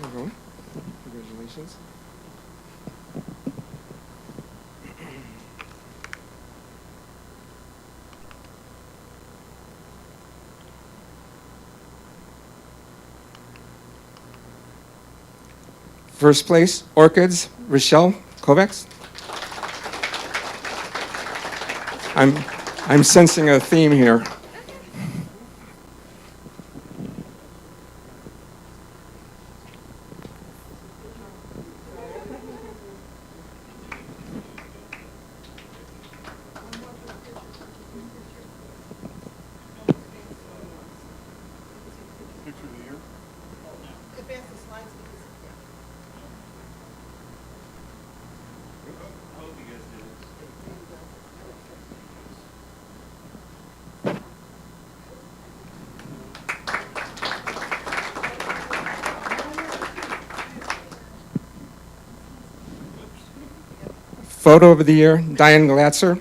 There you go. Congratulations. First place, Orchids, Rochelle Kovacs. I'm sensing a theme here. Photo of the year, Diane Glatzer.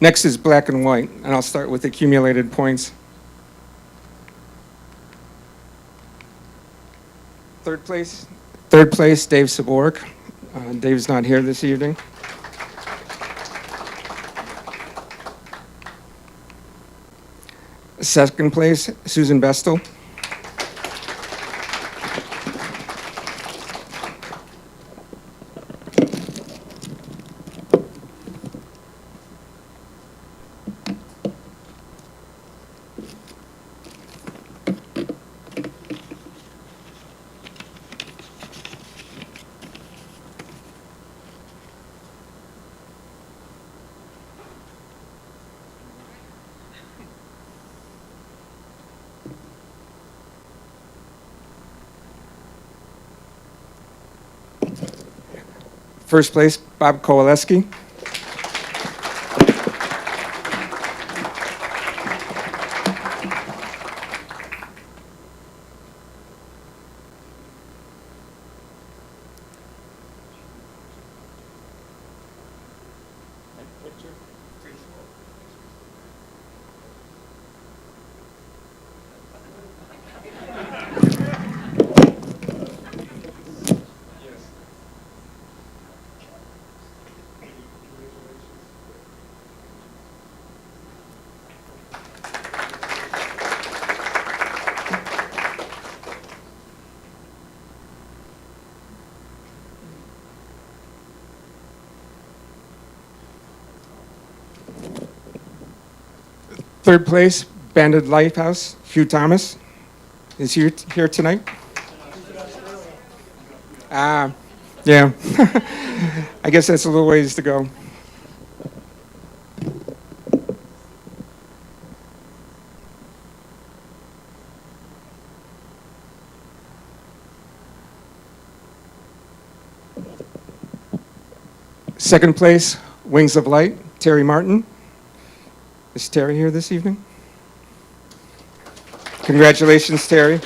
Next is black and white, and I'll start with accumulated points. Third place, Dave Sabork. Dave's not here this evening. Second place, Susan Bestel. First place, Bob Kowaleski. Third place, Banded Lighthouse, Hugh Thomas. Is he here tonight? Yeah. I guess that's a little ways to go. Second place, Wings of Light, Terry Martin. Is Terry here this evening? Congratulations, Terry.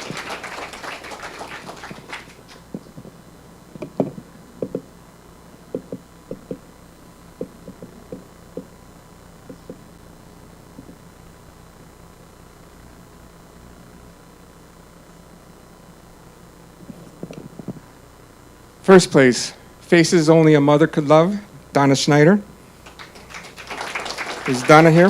First place, Faces Only a Mother Could Love, Donna Schneider. Is Donna here?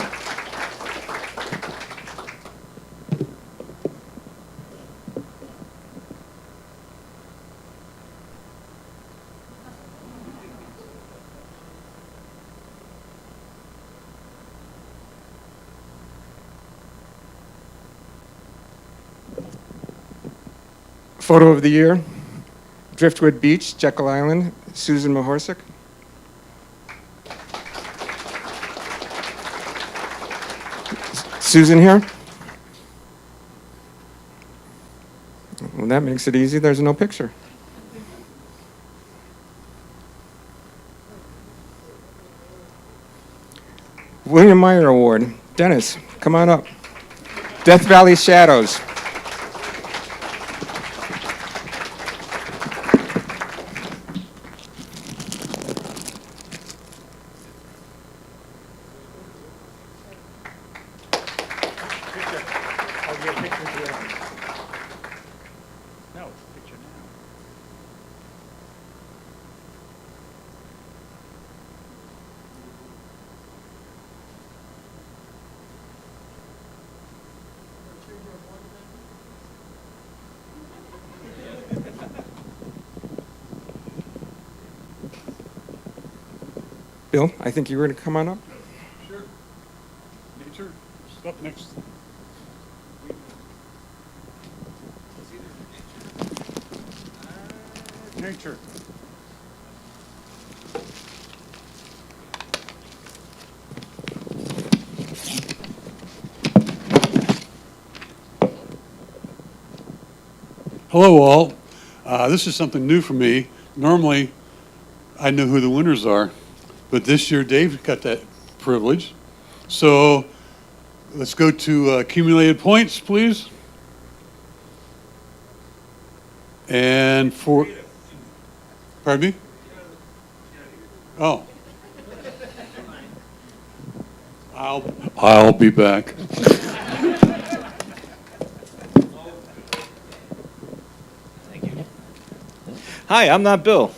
Photo of the year, Driftwood Beach, Jekyll Island, Susan Mahorsic. Susan here? Well, that makes it easy. There's no picture. William Meyer Award. Dennis, come on up. Death Valley Shadows. No, picture now. Bill, I think you were going to come on up. Sure. Nature, step next. Nature. Hello, all. This is something new for me. Normally, I know who the winners are, but this year Dave got that privilege. So let's go to accumulated points, please. And for, pardon me? Oh. I'll be back. Hi, I'm not Bill.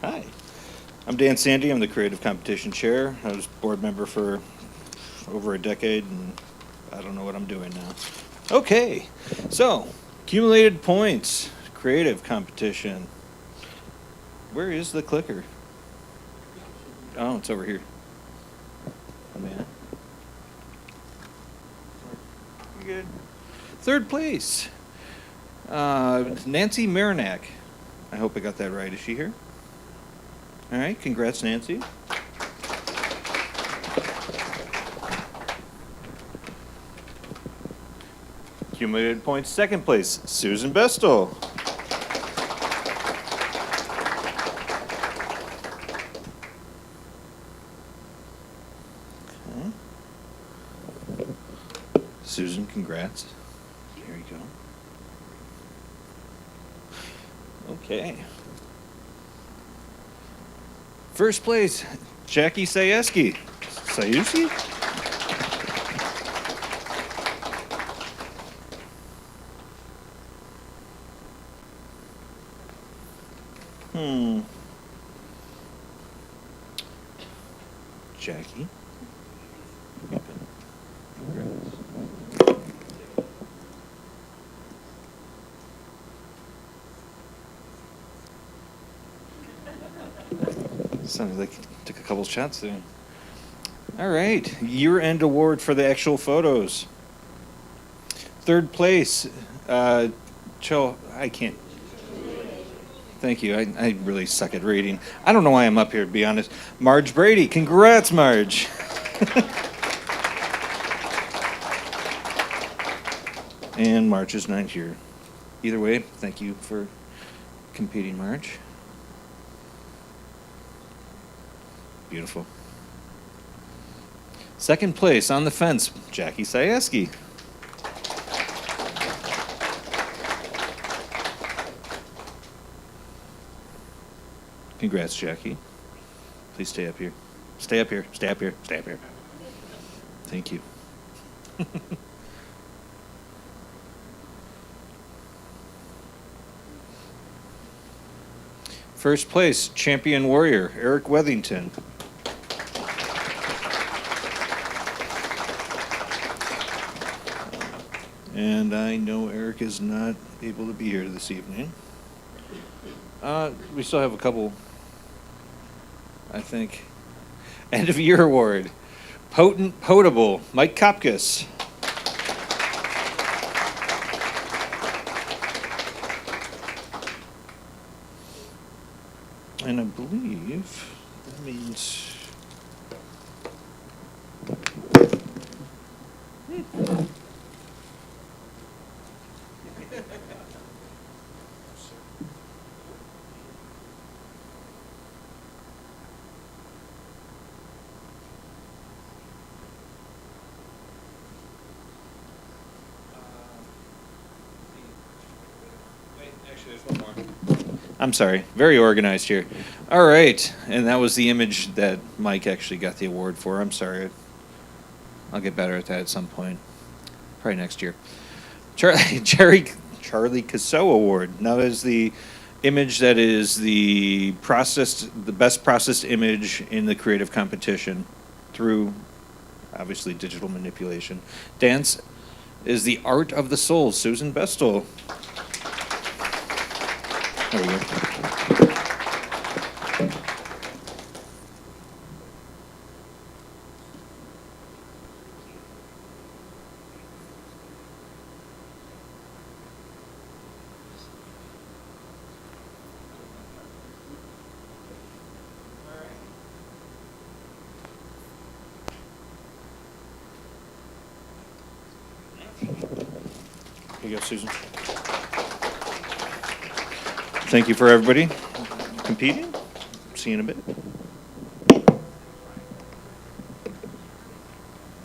Hi, I'm Dan Sandy. I'm the Creative Competition Chair. I was board member for over a decade, and I don't know what I'm doing now. Okay, so accumulated points, creative competition. Where is the clicker? Oh, it's over here. Oh, man. You good? Third place. Nancy Marinac. I hope I got that right. Is she here? All right, congrats, Nancy. Accumulated points, second place, Susan Bestel. Okay. Susan, congrats. There you go. Okay. First place, Jackie Sayuski. Sayuski? Jackie? Sounded like you took a couple shots there. All right, year-end award for the actual photos. Third place, I can't. Thank you. I really suck at reading. I don't know why I'm up here, to be honest. Marge Brady. Congrats, Marge. And Marge is not here. Either way, thank you for competing, Marge. Beautiful. Second place on the fence, Jackie Sayuski. Congrats, Jackie. Please stay up here. Stay up here. Stay up here. Stay up here. Thank you. First place, Champion Warrior, Eric Wethington. And I know Eric is not able to be here this evening. We still have a couple, I think. End of year award, Potable, Mike Kopkis. And I believe that means. I'm sorry, very organized here. All right, and that was the image that Mike actually got the award for. I'm sorry. I'll get better at that at some point. Probably next year. Charlie Casso Award. Now that is the image that is the best processed image in the creative competition through, obviously, digital manipulation. Dance is the art of the soul. Susan Bestel. There we go. Here you go, Susan. Thank you for everybody competing. See you in a bit.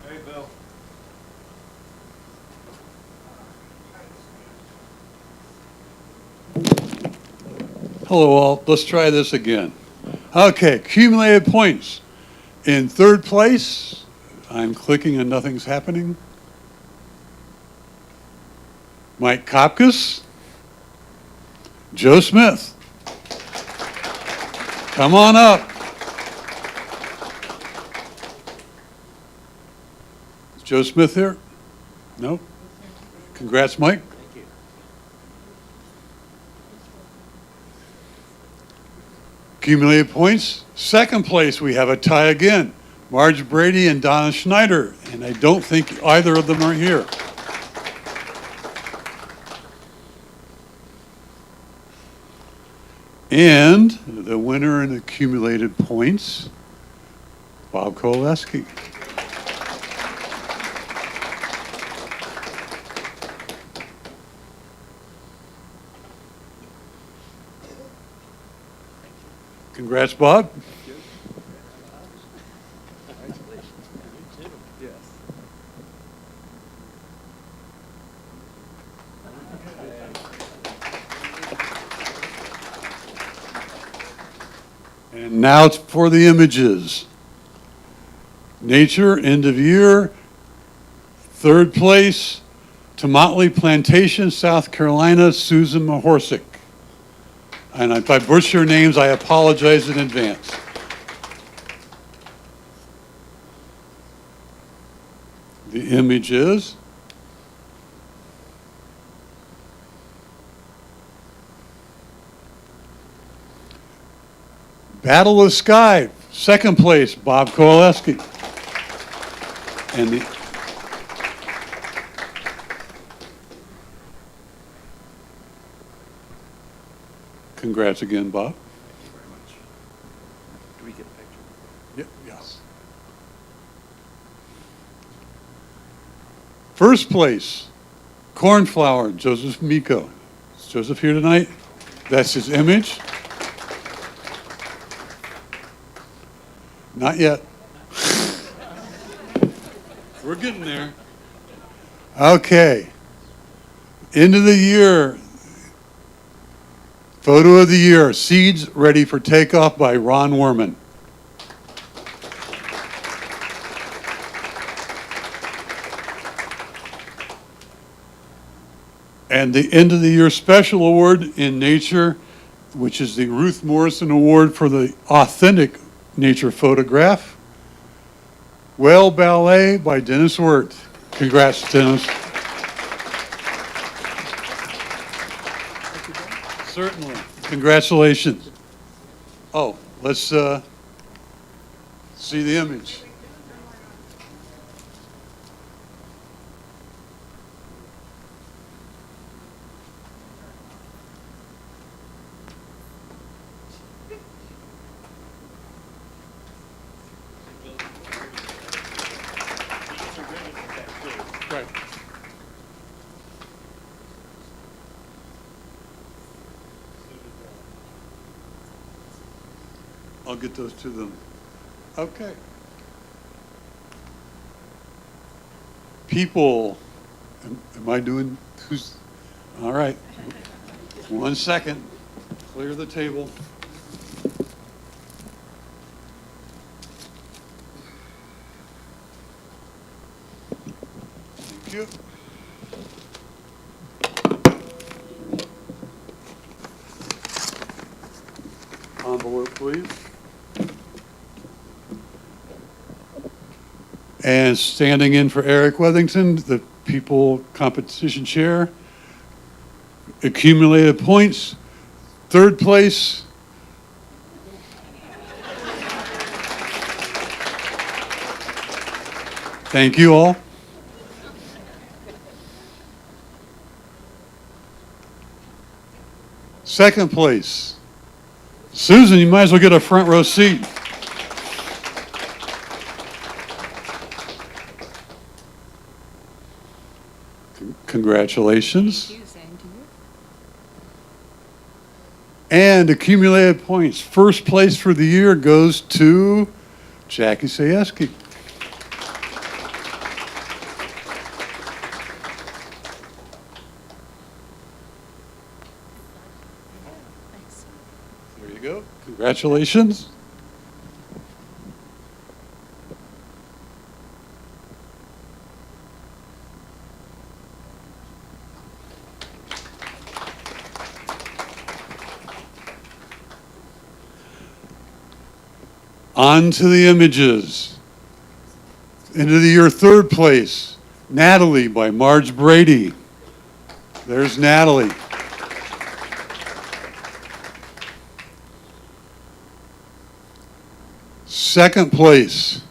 Hey, Bill. Hello all, let's try this again. Okay, accumulated points. In third place, I'm clicking and nothing's happening. Mike Kopkis. Joe Smith. Come on up. Is Joe Smith here? No? Congrats, Mike. Thank you. Accumulated points. Second place, we have a tie again. Marge Brady and Donna Schneider. And I don't think either of them are here. And the winner in accumulated points, Bob Kowaleski. Congrats, Bob. And now it's for the images. Nature, end of year, third place, Tomotley Plantation, South Carolina, Susan Mahorsick. And if I butcher names, I apologize in advance. The image is Battle of Sky, second place, Bob Kowaleski. And the congrats again, Bob. Thank you very much. Do we get a picture? Yep, yes. First place, Cornflower, Joseph Miko. Is Joseph here tonight? That's his image. Not yet. We're getting there. Okay. End of the year. Photo of the year. Seeds ready for takeoff by Ron Werman. And the end of the year special award in nature which is the Ruth Morrison Award for the authentic nature photograph. Whale Ballet by Dennis Wirt. Congrats, Dennis. Certainly. Congratulations. Oh, let's see the image. Right. I'll get those to them. Okay. People, am I doing, who's, all right. 1 second, clear the table. Thank you. Envelope, please. And standing in for Eric Wethington, the People Competition Chair. Accumulated points, third place. Thank you all. Second place. Susan, you might as well get a front row seat. Congratulations. And accumulated points. First place for the year goes to Jackie Sayeski. There you go. Congratulations. On to the images. Into the year third place, Natalie by Marge Brady. There's Natalie. Second place,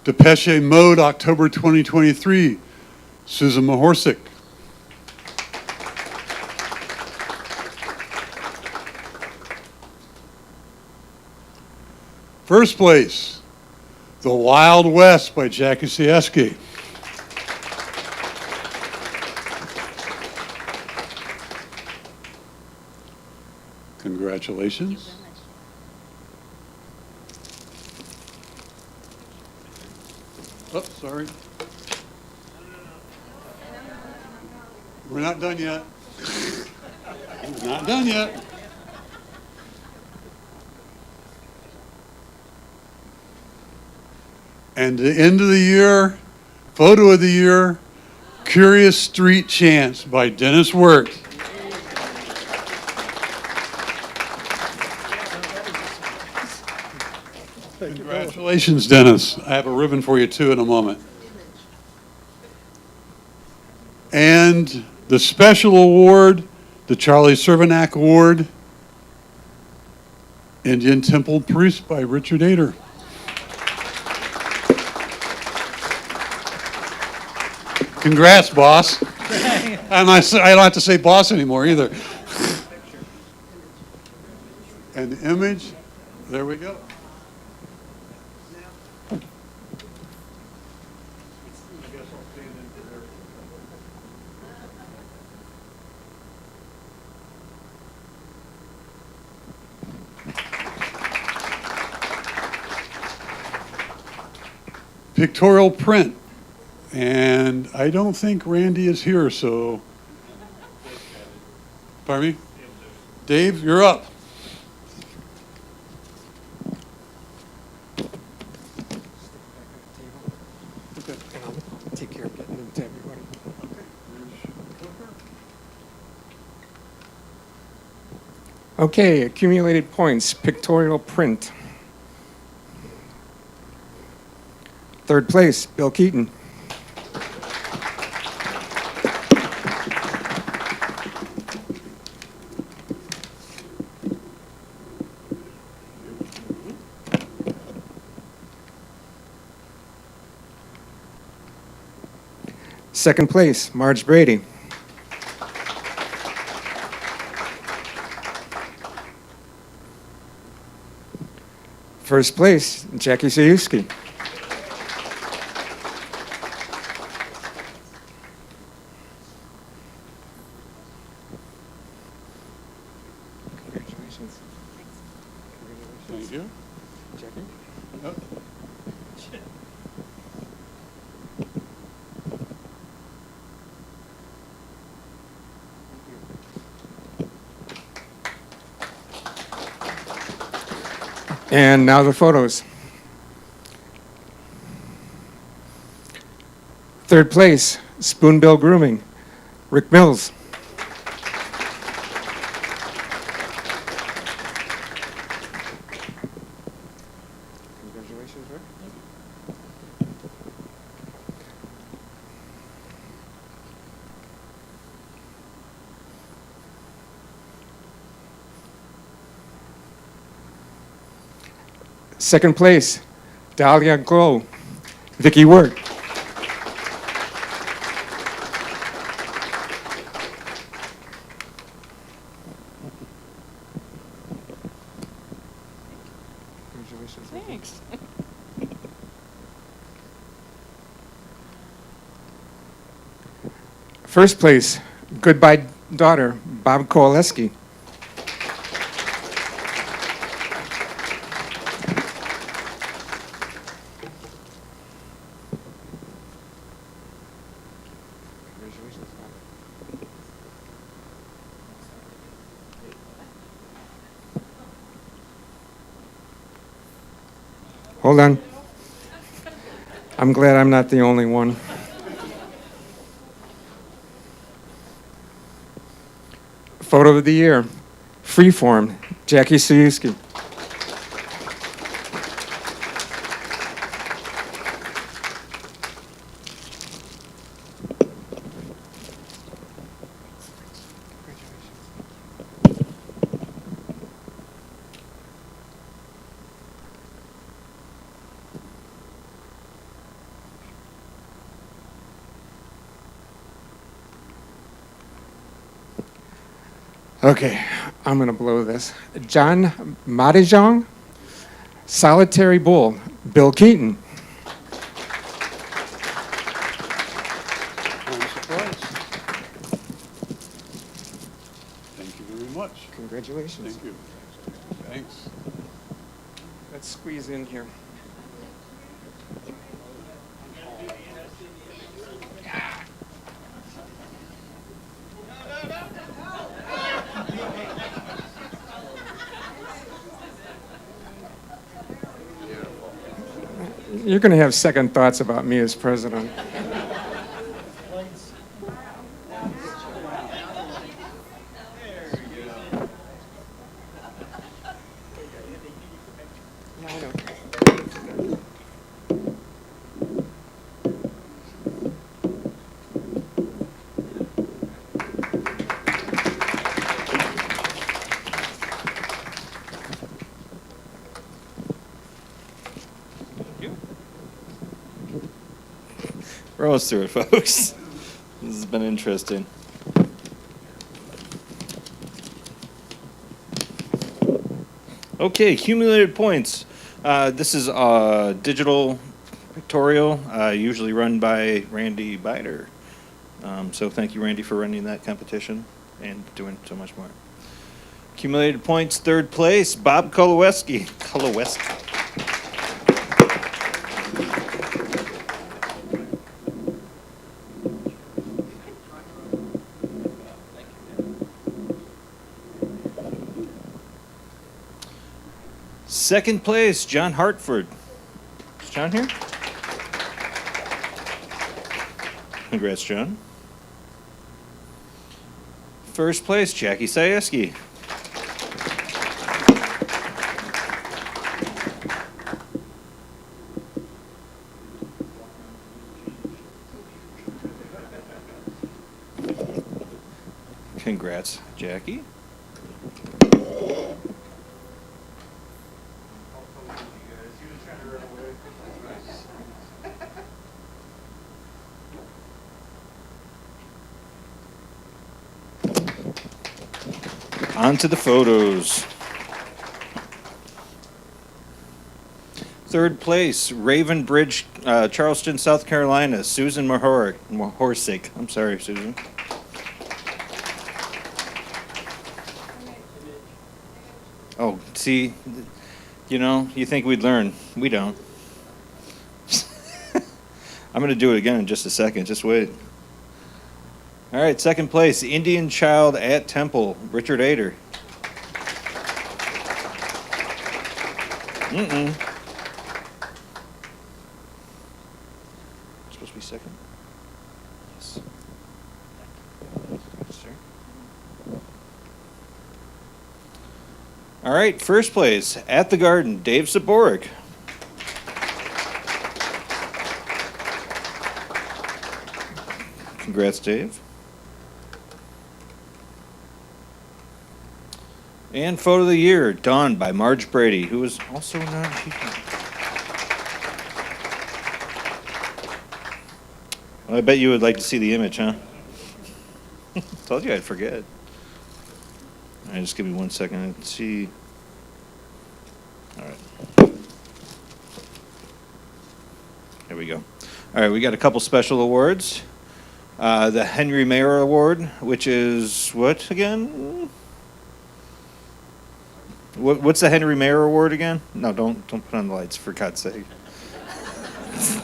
Depeche Mode, October 2023, Susan Mahorsic. First place, The Wild West by Jackie Sayeski. Congratulations. Oh, sorry. We're not done yet. We're not done yet. And the end of the year, photo of the year, Curious Street Chants by Dennis Wirt. Congratulations, Dennis. I have a ribbon for you too in a moment. And the special award, the Charlie Cervenak Award, Indian Temple Priest by Richard Ader. Congrats, boss. And I don't have to say boss anymore either. And the image, there we go. Pictorial print. And I don't think Randy is here, so. Pardon me? Dave, you're up. Okay. And I'll take care of getting them to everybody. Okay, accumulated points, pictorial print. Third place, Bill Keaton. Second place, Marge Brady. First place, Jackie Sayuski. Congratulations. Thank you. Jackie. Yep. And now the photos. Third place, Spoonbill Grooming, Rick Mills. Congratulations, Rick. Second place, Dahlia Glow, Vicky Wirt. Congratulations. Thanks. First place, Goodbye Daughter, Bob Kowaleski. Congratulations, Bob. Hold on. I'm glad I'm not the only one. Photo of the year, Freeform, Jackie Sayuski. Okay, I'm gonna blow this. John Madijong, Solitary Bull, Bill Keaton. I'm surprised. Thank you very much. Congratulations. Thank you. Thanks. Let's squeeze in here. You're gonna have second thoughts about me as president. We're almost through it, folks. This has been interesting. Okay, accumulated points. This is a digital pictorial, usually run by Randy Bider. So thank you, Randy, for running that competition and doing so much more. Accumulated points, third place, Bob Kowaleski. Second place, John Hartford. Is John here? Congrats, John. First place, Jackie Sayuski. Congrats, Jackie. On to the photos. Third place, Raven Bridge, Charleston, South Carolina, Susan Mahorsick. I'm sorry, Susan. Oh, see, you know, you think we'd learn. We don't. I'm going to do it again in just a second. Just wait. All right, second place, Indian Child at Temple, Richard Ader. Supposed to be second? Yes. Sir. All right, first place, at the Garden, Dave Zaborik. Congrats, Dave. And photo of the year, Dawn by Marge Brady, who is also not here. Well, I bet you would like to see the image, huh? Told you I'd forget. All right, just give me 1 second. Let's see. All right. There we go. All right, we got a couple special awards. The Henry Mayer Award, which is what again? What's the Henry Mayer Award again? No, don't put on the lights, for God's sake.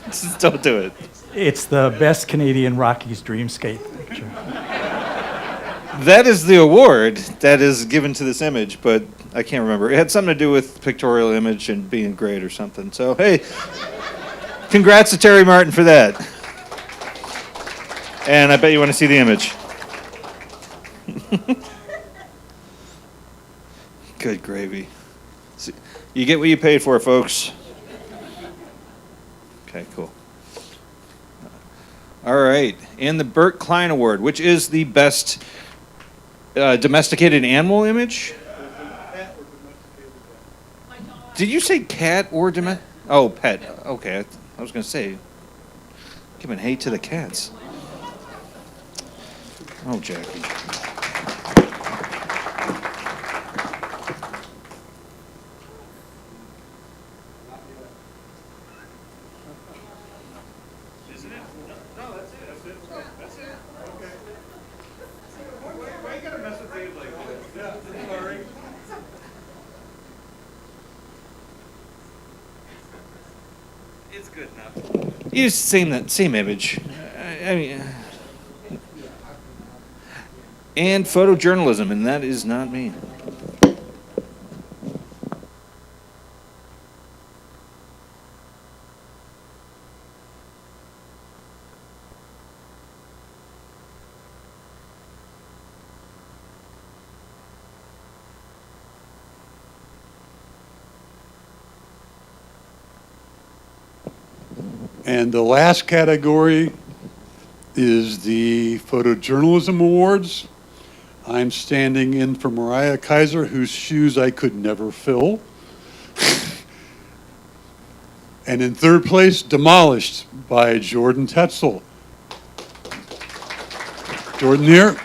Just don't do it. It's the best Canadian Rockies dreamscape picture. That is the award that is given to this image, but I can't remember. It had something to do with pictorial image and being great or something. So, hey, congrats to Terry Martin for that. And I bet you want to see the image. Good gravy. See, you get what you paid for, folks. Okay, cool. All right, and the Burt Klein Award, which is the best domesticated animal image? Did you say cat or domestic? Oh, pet. Okay, I was going to say, giving hate to the cats. Oh, Jackie. It's good enough. You just same image. I mean, and photojournalism, and that is not me. And the last category is the Photojournalism Awards. I'm standing in for Mariah Kaiser, whose shoes I could never fill. And in third place, Demolished by Jordan Tetzel. Jordan here.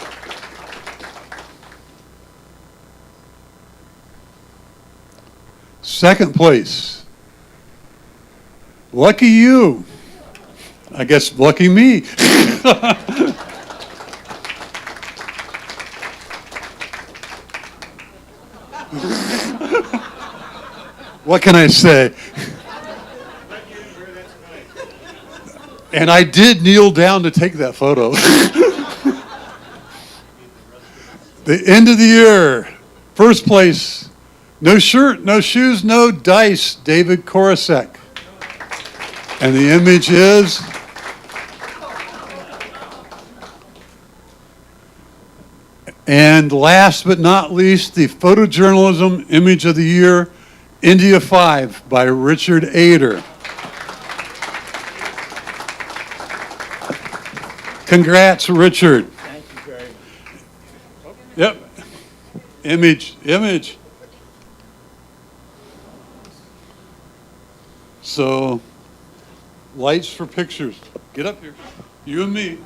Second place, lucky you. I guess lucky me. What can I say? And I did kneel down to take that photo. The end of the year, first place, no shirt, no shoes, no dice, David Korosek. And the image is and last but not least, the Photojournalism Image of the Year, India 5 by Richard Ader. Congrats, Richard. Thank you very much. Yep. Image. So, lights for pictures. Get up here. You and me.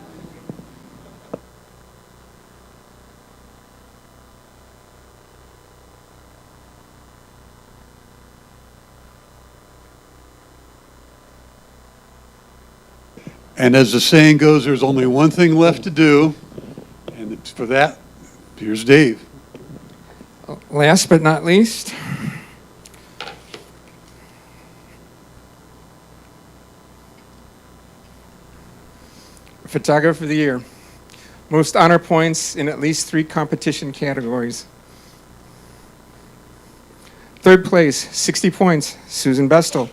And as the saying goes, there's only one thing left to do. And for that, here's Dave. Last but not least, Photographer of the Year. Most honor points in at least 3 competition categories. Third place, 60 points, Susan Bestel.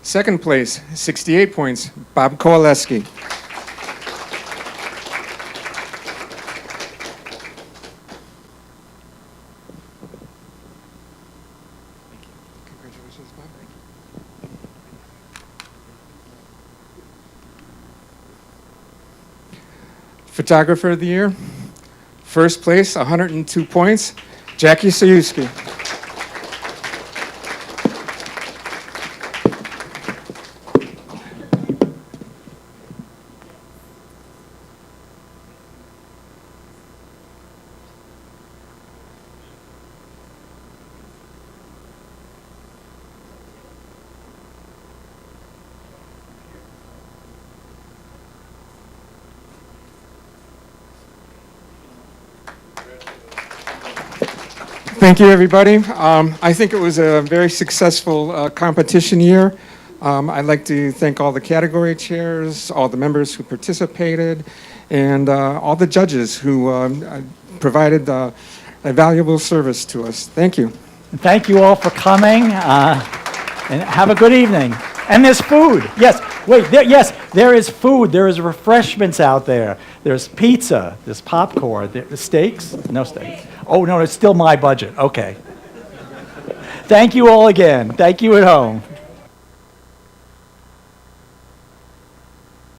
Second place, 68 points, Bob Kowaleski. Congratulations, Bob. Photographer of the Year, first place, 102 points, Jackie Sayuski. Thank you, everybody. I think it was a very successful competition year. I'd like to thank all the category chairs, all the members who participated, and all the judges who provided a valuable service to us. Thank you. Thank you all for coming, and have a good evening. And there's food. Yes, wait, there is food. There is refreshments out there. There's pizza, there's popcorn, there's steaks? No steaks. Oh, no, it's still my budget. Okay. Thank you all again. Thank you at home.